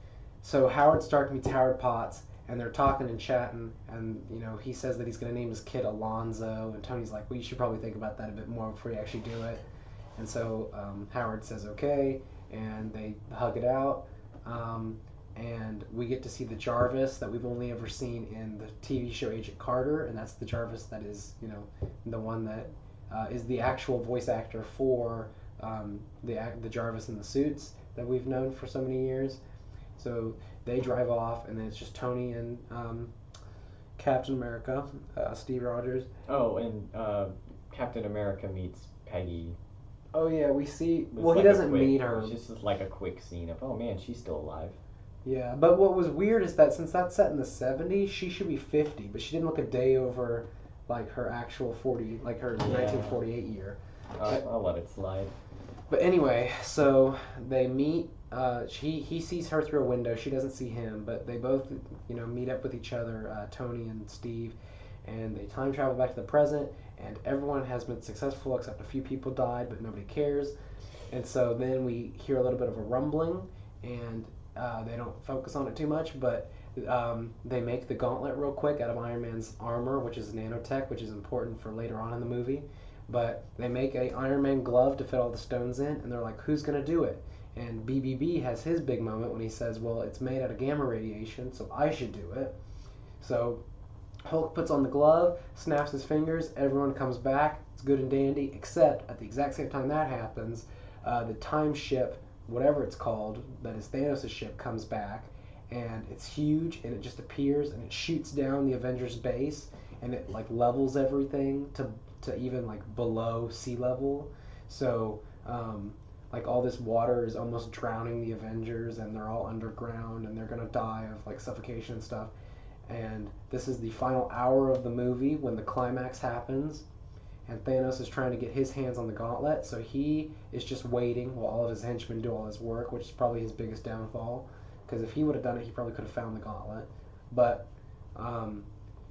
So Howard Stark meets Howard Potts, and they're talking and chatting, and he says that he's gonna name his kid Alonzo, and Tony's like, "Well, you should probably think about that a bit more before you actually do it." And so Howard says, "Okay." And they hug it out, and we get to see the Jarvis that we've only ever seen in the TV show Agent Carter, and that's the Jarvis that is, the one that is the actual voice actor for the Jarvis in the suits that we've known for so many years. So they drive off, and then it's just Tony and Captain America, Steve Rogers. Oh, and Captain America meets Peggy. Oh yeah, we see. Well, he doesn't meet her. It's just like a quick scene of, oh man, she's still alive. Yeah, but what was weird is that since that's set in the 70s, she should be 50, but she didn't look a day over like her actual 40, like her 1948 year. I'll let it slide. But anyway, so they meet. He sees her through a window. She doesn't see him, but they both, meet up with each other, Tony and Steve, and they time travel back to the present. And everyone has been successful except a few people died, but nobody cares. And so then we hear a little bit of a rumbling, and they don't focus on it too much, but they make the gauntlet real quick out of Iron Man's armor, which is nanotech, which is important for later on in the movie. But they make a Iron Man glove to fit all the stones in, and they're like, who's going to do it? And BBB has his big moment when he says, well, it's made out of gamma radiation, so I should do it. So Hulk puts on the glove, snaps his fingers, everyone comes back, it's good and dandy, except at the exact same time that happens, the time ship, whatever it's called, that is Thanos' ship, comes back, and it's huge, and it just appears, and it shoots down the Avengers base, and it like levels everything to to even like below sea level. So like all this water is almost drowning the Avengers, and they're all underground, and they're gonna die of like suffocation and stuff. And this is the final hour of the movie when the climax happens, and Thanos is trying to get his hands on the gauntlet, so he is just waiting while all of his henchmen do all his work, which is probably his biggest downfall, because if he would have done it, he probably could have found the gauntlet. But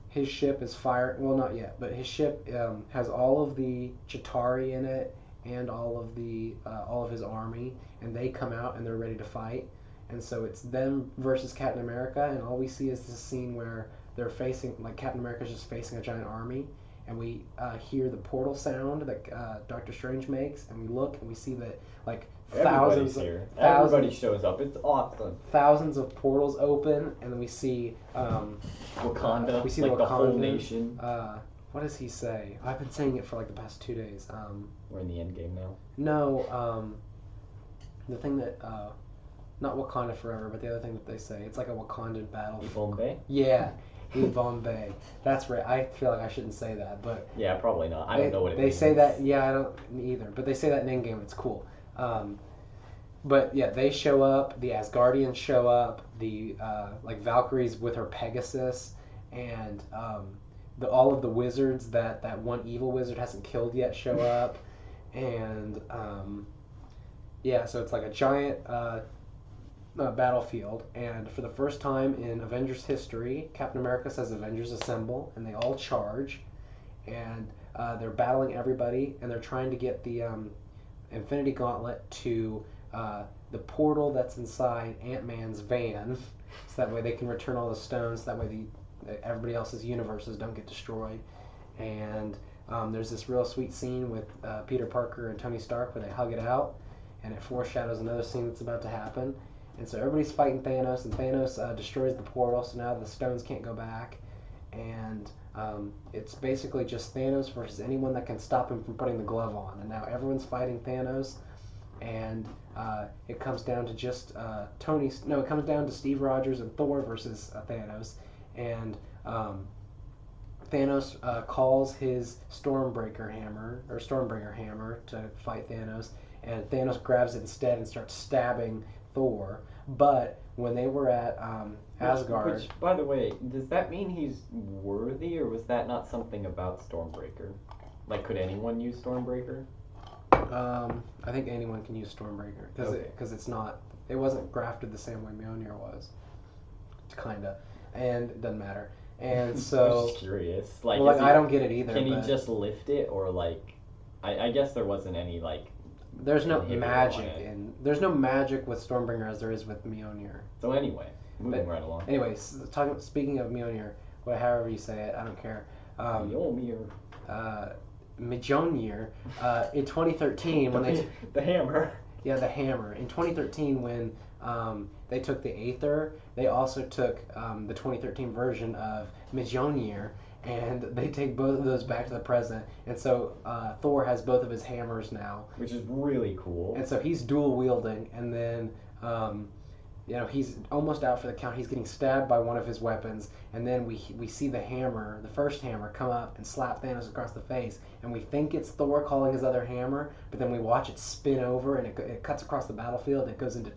his ship is fired. Well, not yet, but his ship has all of the Chitauri in it and all of his army, and they come out and they're ready to fight. And so it's them versus Captain America, and all we see is this scene where they're facing, like Captain America's just facing a giant army, and we hear the portal sound that Doctor Strange makes, and we look and we see that like Everybody shows up. It's awesome. Thousands of portals open, and then we see Wakanda. We see like Wakanda, the whole nation. What does he say? I've been saying it for like the past 2 days. We're in the Endgame now. No, the thing that not Wakanda Forever, but the other thing that they say. It's like a Wakandan battle. Bombay? Yeah, Bombay. That's right. I feel like I shouldn't say that, but yeah, probably not. I don't know what it means. They say that. Yeah, I don't either. But they say that in Endgame. It's cool. But yeah, they show up. The Asgardians show up. The like Valkyrie's with her Pegasus, and all of the wizards that one evil wizard hasn't killed yet show up, and yeah, so it's like a giant battlefield. And for the first time in Avengers history, Captain America says, "Avengers assemble," and they all charge, and they're battling everybody, and they're trying to get the Infinity Gauntlet to the portal that's inside Ant-Man's van, so that way they can return all the stones. That way everybody else's universes don't get destroyed. And there's this real sweet scene with Peter Parker and Tony Stark where they hug it out, and it foreshadows another scene that's about to happen. And so everybody's fighting Thanos, and Thanos destroys the portal, so now the stones can't go back. And it's basically just Thanos versus anyone that can stop him from putting the glove on. And now everyone's fighting Thanos, and it comes down to just it comes down to Steve Rogers and Thor versus Thanos. And Thanos calls his Stormbringer hammer to fight Thanos, and Thanos grabs it instead and starts stabbing Thor. But when they were at Asgard... Which, by the way, does that mean he's worthy, or was that not something about Stormbreaker? Like, could anyone use Stormbreaker? I think anyone can use Stormbreaker, because it wasn't grafted the same way Mjolnir was. Kinda. And it doesn't matter. And so... I'm just curious. Like, I don't get it either. Can he just lift it, or like... I guess there wasn't any, like... There's no magic with Stormbringer as there is with Mjolnir. So anyway, moving right along. Anyways, speaking of Mjolnir, however you say it, I don't care. Mjolnir. Mjolnir. In 2013, when they the hammer. Yeah, the hammer. In 2013, when they took the Aether, they also took the 2013 version of Mjolnir, and they take both of those back to the present. And so Thor has both of his hammers now, which is really cool. And so he's dual wielding, and then he's almost out for the count. He's getting stabbed by one of his weapons, and then we see the hammer, the first hammer, come up and slap Thanos across the face, and we think it's Thor calling his other hammer, but then we watch it spin over, and it cuts across the battlefield. It goes into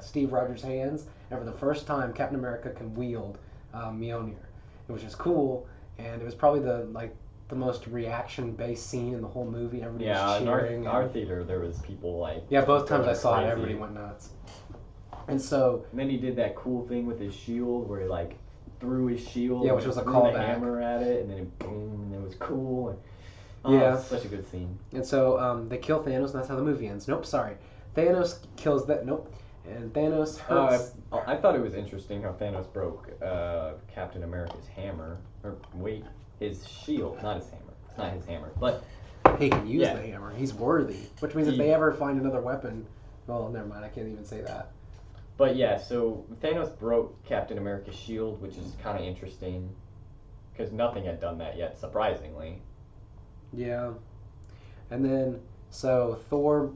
Steve Rogers' hands, and for the first time, Captain America can wield Mjolnir, which is cool. And it was probably the most reaction-based scene in the whole movie. Everybody was cheering. In our theater, there was people like... Yeah, both times I saw it, everybody went nuts. And so... And then he did that cool thing with his shield, where he like threw his shield. Yeah, which was a threw callback. The hammer at it, and then it boom, and it was cool. And, yeah, such a good scene. And so they kill Thanos, and that's how the movie ends. Nope, sorry. Thanos kills that. Nope. And Thanos hurts. I thought it was interesting how Thanos broke Captain America's hammer. Or wait, his shield, not his hammer. It's not his hammer, but he can use the hammer. He's worthy, which means if they ever find another weapon, well, never mind. I can't even say that. But yeah, so Thanos broke Captain America's shield, which is kind of interesting because nothing had done that yet, surprisingly. Yeah, and then so Thor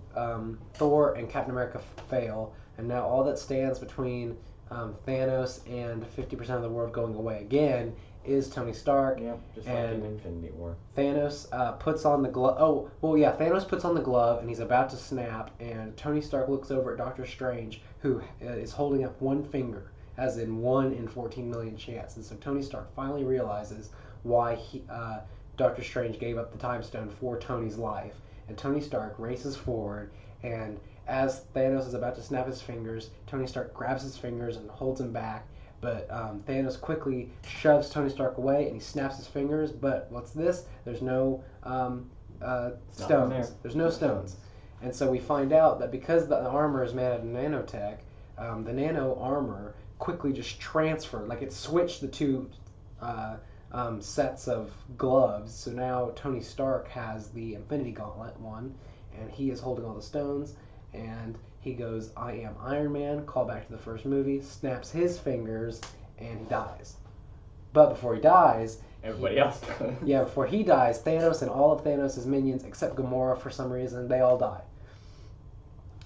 and Captain America fail, and now all that stands between Thanos and 50% of the world going away again is Tony Stark. Yep, just like in Infinity War. Thanos puts on the glove. Oh, well, yeah, Thanos puts on the glove and he's about to snap, and Tony Stark looks over at Doctor Strange, who is holding up one finger, as in 1 in 14 million chance. And so Tony Stark finally realizes why Doctor Strange gave up the Time Stone for Tony's life. And Tony Stark races forward, and as Thanos is about to snap his fingers, Tony Stark grabs his fingers and holds him back. But Thanos quickly shoves Tony Stark away, and he snaps his fingers. But what's this? There's no stones. There's no stones. And so we find out that because the armor is made out of nanotech, the nano armor quickly just transferred. Like it switched the two sets of gloves. So now Tony Stark has the Infinity Gauntlet one, and he is holding all the stones. And he goes, "I am Iron Man," call back to the first movie, snaps his fingers, and he dies. But before he dies... Everybody else does. Yeah, before he dies, Thanos and all of Thanos' minions, except Gamora for some reason, they all die.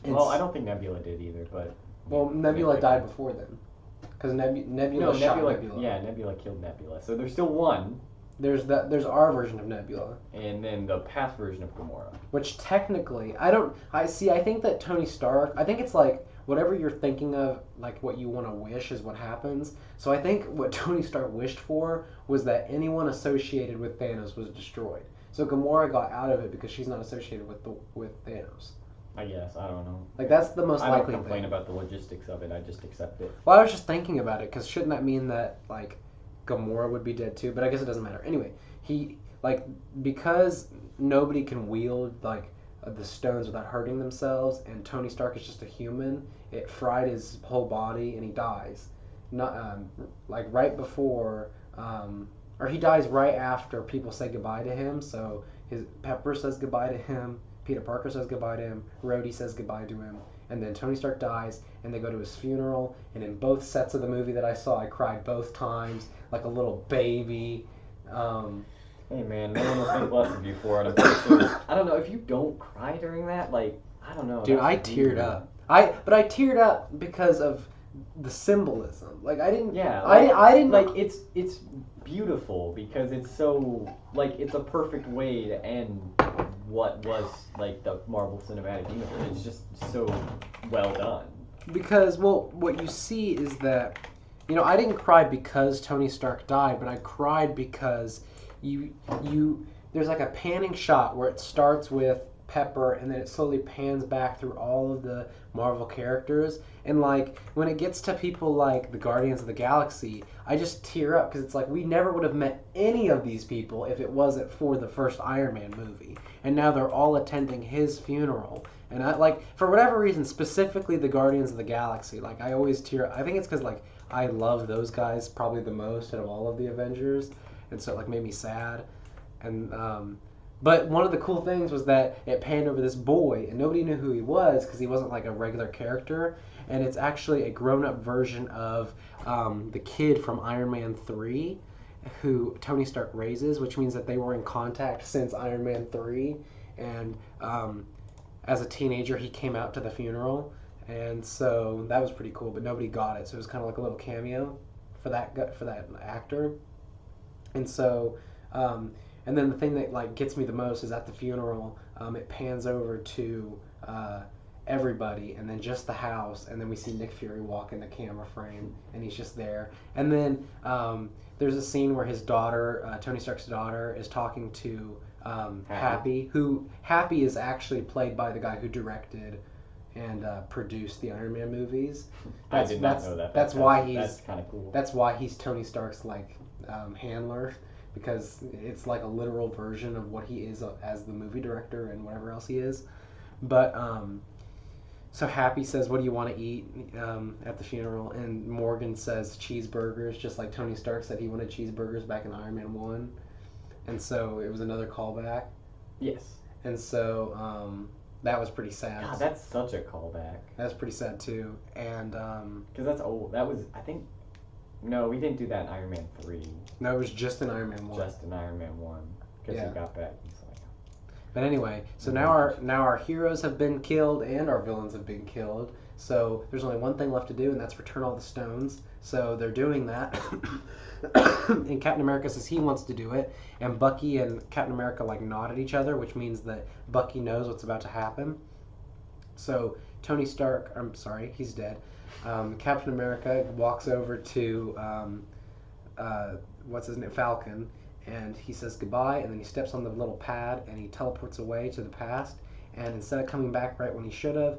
Well, I don't think Nebula did either, but... Well, Nebula died before then. Because Nebula shot Nebula. Yeah, Nebula killed Nebula. So there's still one. There's our version of Nebula. And then the past version of Gamora. Which technically, I think that Tony Stark, I think it's like, whatever you're thinking of, like what you want to wish is what happens. So I think what Tony Stark wished for was that anyone associated with Thanos was destroyed. So Gamora got out of it because she's not associated with Thanos. I guess, I don't know. Like, that's the most likely thing. I don't complain about the logistics of it, I just accept it. Well, I was just thinking about it, because shouldn't that mean that, like, Gamora would be dead too? But I guess it doesn't matter. Anyway, because nobody can wield, like, the stones without hurting themselves, and Tony Stark is just a human, it fried his whole body, and he dies. Not, right before, or he dies right after people say goodbye to him, so Pepper says goodbye to him, Peter Parker says goodbye to him, Rhodey says goodbye to him, and then Tony Stark dies, and they go to his funeral, and in both sets of the movie that I saw, I cried both times, like a little baby. Hey man, no one will think less of you for it. I'm pretty sure. I don't know, if you don't cry during that, like, I don't know. Dude, I teared up. But I teared up because of the symbolism. Like, I didn't... Yeah. I didn't... Like, it's beautiful, because it's so... Like, it's a perfect way to end what was, like, the Marvel Cinematic Universe. It's just so well done. Because, well, what you see is that... You know, I didn't cry because Tony Stark died, but I cried because there's like a panning shot where it starts with Pepper and then it slowly pans back through all of the Marvel characters, and like when it gets to people like the Guardians of the Galaxy, I just tear up because it's like we never would have met any of these people if it wasn't for the first Iron Man movie, and now they're all attending his funeral. And I, like, for whatever reason, specifically the Guardians of the Galaxy, like, I always tear up. I think it's because, like, I love those guys probably the most out of all of the Avengers, and so it, like, made me sad. And but one of the cool things was that it panned over this boy, and nobody knew who he was because he wasn't, like, a regular character, and it's actually a grown-up version of the kid from Iron Man 3, who Tony Stark raises, which means that they were in contact since Iron Man 3, and as a teenager, he came out to the funeral, and so that was pretty cool. But nobody got it, so it was kind of like a little cameo for that actor. And so, and then the thing that like gets me the most is at the funeral, it pans over to everybody, and then just the house, and then we see Nick Fury walk in the camera frame, and he's just there. And then there's a scene where his daughter, Tony Stark's daughter, is talking to Happy, who Happy is actually played by the guy who directed and produced the Iron Man movies. I did not know that. That's why that's kind of cool. That's why he's Tony Stark's like handler, because it's like a literal version of what he is as the movie director and whatever else he is. But so Happy says, "What do you want to eat?" At the funeral, and Morgan says cheeseburgers, just like Tony Stark said he wanted cheeseburgers back in Iron Man 1. And so it was another callback. Yes. And so that was pretty sad. God, that's such a callback. That's pretty sad too. And because that's old. That was, I think. No, we didn't do that in Iron Man 3. No, it was just in Iron Man 1. Just in Iron Man 1. Because he got back. He's like. But anyway, so now our heroes have been killed and our villains have been killed. So there's only one thing left to do, and that's return all the stones. So they're doing that. And Captain America says he wants to do it, and Bucky and Captain America like nod at each other, which means that Bucky knows what's about to happen. So Tony Stark, I'm sorry, he's dead. Captain America walks over to what's his name, Falcon, and he says goodbye, and then he steps on the little pad and he teleports away to the past. And instead of coming back right when he should have,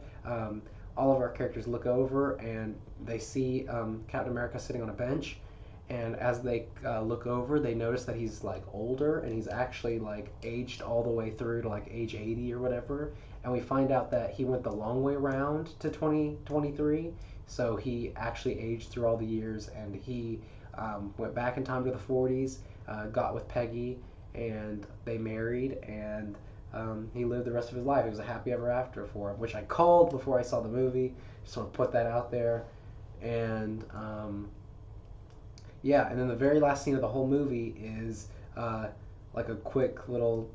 all of our characters look over and they see Captain America sitting on a bench. And as they look over, they notice that he's like older, and he's actually like aged all the way through to like age 80 or whatever. And we find out that he went the long way around to 2023, so he actually aged through all the years, and he went back in time to the 40s, got with Peggy, and they married, and he lived the rest of his life. It was a happy ever after for him, which I called before I saw the movie. Just want to put that out there. And yeah, and then the very last scene of the whole movie is like a quick little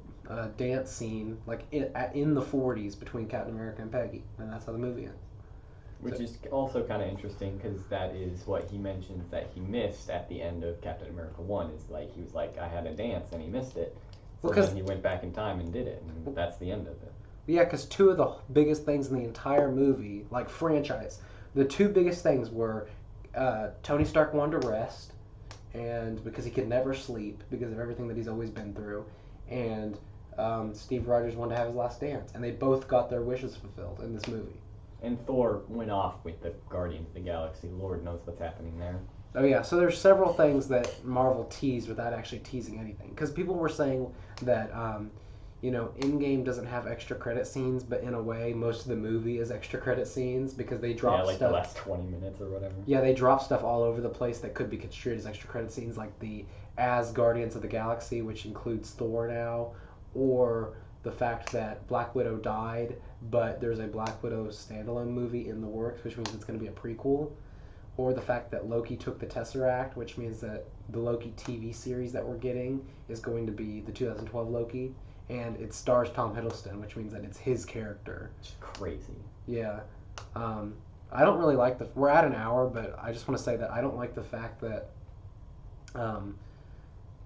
dance scene, like in the 40s between Captain America and Peggy, and that's how the movie ends. Which is also kind of interesting because that is what he mentions that he missed at the end of Captain America 1. Is like he was like, I had a dance and he missed it. So then he went back in time and did it, and that's the end of it. Yeah, because two of the biggest things in the entire movie, like franchise, the two biggest things were Tony Stark wanted to rest, and because he could never sleep because of everything that he's always been through, and Steve Rogers wanted to have his last dance, and they both got their wishes fulfilled in this movie. And Thor went off with the Guardians of the Galaxy. Lord knows what's happening there. Oh yeah, so there's several things that Marvel teased without actually teasing anything. Because people were saying that, Endgame doesn't have extra credit scenes, but in a way, most of the movie is extra credit scenes because they drop stuff. the last 20 minutes or whatever. Yeah, they drop stuff all over the place that could be construed as extra credit scenes, like the As Guardians of the Galaxy, which includes Thor now, or the fact that Black Widow died, but there's a Black Widow standalone movie in the works, which means it's going to be a prequel. Or the fact that Loki took the Tesseract, which means that the Loki TV series that we're getting is going to be the 2012 Loki, and it stars Tom Hiddleston, which means that it's his character. It's crazy. Yeah. I don't really like we're at an hour, but I just want to say that I don't like the fact that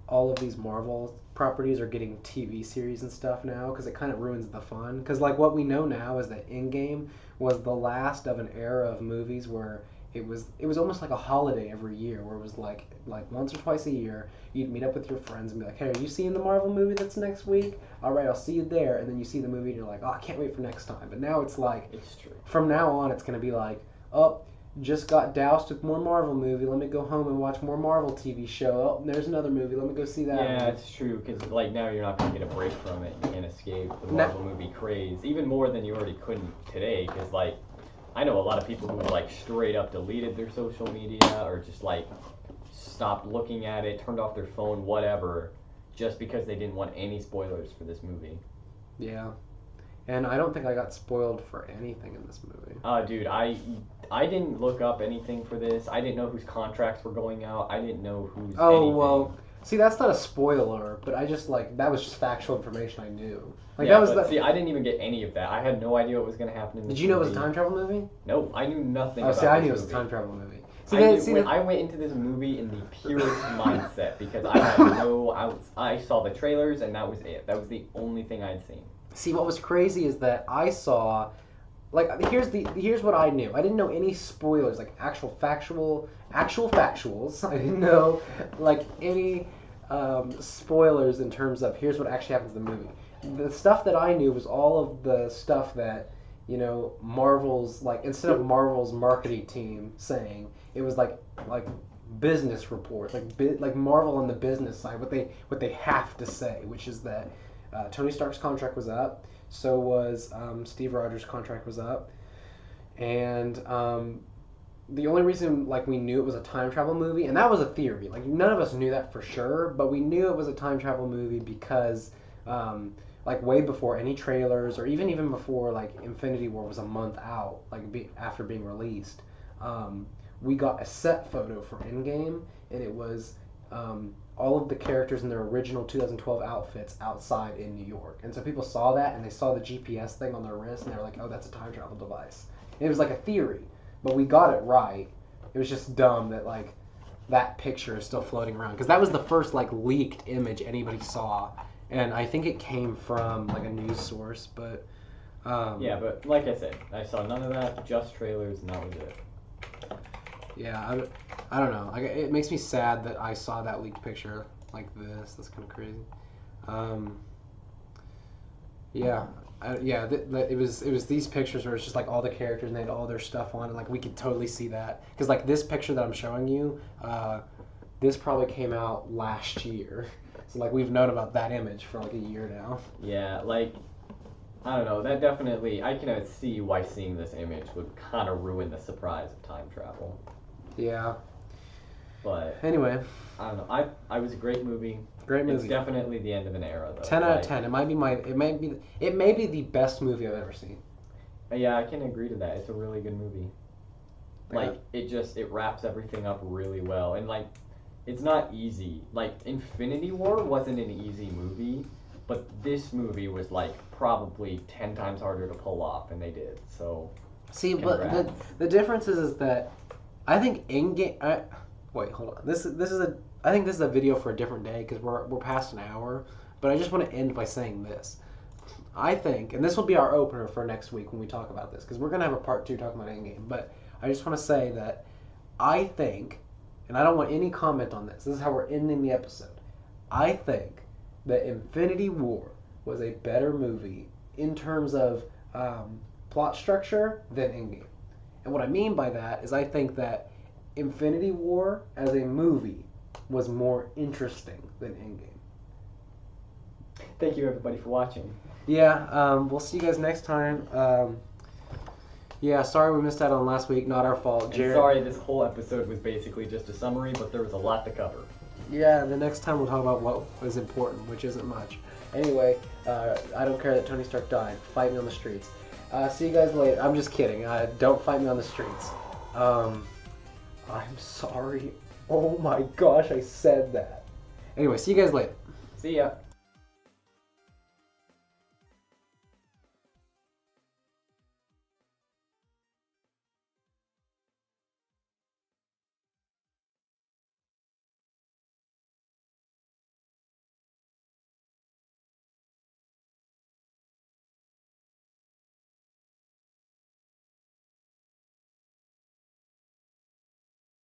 all of these Marvel properties are getting TV series and stuff now, because it kind of ruins the fun. Because like what we know now is that Endgame was the last of an era of movies where it was almost like a holiday every year, where it was like once or twice a year you'd meet up with your friends and be like, hey, are you seeing the Marvel movie that's next week? All right, I'll see you there. And then you see the movie and you're like, oh, I can't wait for next time. But now it's like, it's true. From now on it's going to be like, oh, just got doused with more Marvel movie, let me go home and watch more Marvel TV show. Oh, there's another movie, let me go see that. Yeah, it's true, because like now you're not going to get a break from it. You can't escape the Marvel movie craze, even more than you already couldn't today, because like I know a lot of people who like straight up deleted their social media or just like stopped looking at it, turned off their phone, whatever, just because they didn't want any spoilers for this movie. Yeah. And I don't think I got spoiled for anything in this movie. Dude, I didn't look up anything for this. I didn't know whose contracts were going out. I didn't know who's anything. Well, see, that's not a spoiler, but I just that was just factual information I knew. Like yeah, that was see, I didn't even get any of that. I had no idea what was going to happen in this Did you know movie. it was a time travel movie? No, I knew nothing about this I knew it was movie. a time travel movie. I went into this movie in the purest mindset because I had I saw the trailers and that was it. That was the only thing I'd seen. See, what was crazy is that I saw, here's what I knew. I didn't know any spoilers, like actual factuals. I didn't know, any spoilers in terms of here's what actually happens in the movie. The stuff that I knew was all of the stuff that, Marvel's, instead of Marvel's marketing team saying, it was like business reports, like Marvel on the business side, what they have to say, which is that Tony Stark's contract was up, so was Steve Rogers' contract was up, and the only reason we knew it was a time travel movie, and that was a theory, none of us knew that for sure, but we knew it was a time travel movie because way before any trailers, or even before Infinity War was a month out, after being released, we got a set photo for Endgame, and it was all of the characters in their original 2012 outfits outside in New York. And so people saw that, and they saw the GPS thing on their wrist, and they were like, oh, that's a time travel device. It was like a theory, but we got it right. It was just dumb that like that picture is still floating around because that was the first like leaked image anybody saw, and I think it came from like a news source. But yeah, but like I said, I saw none of that, just trailers, and that was it. Yeah, I don't know. Like, it makes me sad that I saw that leaked picture like this. That's kind of crazy. Yeah, it was these pictures where it's just like all the characters and they had all their stuff on, and like we could totally see that because like this picture that I'm showing you, this probably came out last year, so like we've known about that image for like a year now. Yeah, like I don't know. That definitely I can see why seeing this image would kind of ruin the surprise of time travel. Yeah. But anyway, I don't know. I was a great movie. Great movie. It's definitely the end of an era, though. 10 out of 10. It may be the best movie I've ever seen. Yeah, I can agree to that. It's a really good movie. Like it wraps everything up really well, and like it's not easy. Like Infinity War wasn't an easy movie, but this movie was like probably 10 times harder to pull off, and they did. So see, congrats. but the difference is that I think Endgame. Wait, hold on. I think this is a video for a different day because we're past an hour. But I just want to end by saying this. I think, and this will be our opener for next week when we talk about this, because we're gonna have a part 2 talking about Endgame. But I just want to say that I think, and I don't want any comment on this. This is how we're ending the episode. I think that Infinity War was a better movie in terms of plot structure than Endgame. And what I mean by that is I think that Infinity War as a movie was more interesting than Endgame. Thank you, everybody, for watching. Yeah, we'll see you guys next time. Yeah, sorry we missed out on last week. Not our fault. Jared. Sorry, this whole episode was basically just a summary, but there was a lot to cover. Yeah, the next time we'll talk about what was important, which isn't much. Anyway, I don't care that Tony Stark died. Fight me on the streets. See you guys later. I'm just kidding. Don't fight me on the streets. I'm sorry. Oh my gosh, I said that. Anyway, see you guys later. See ya.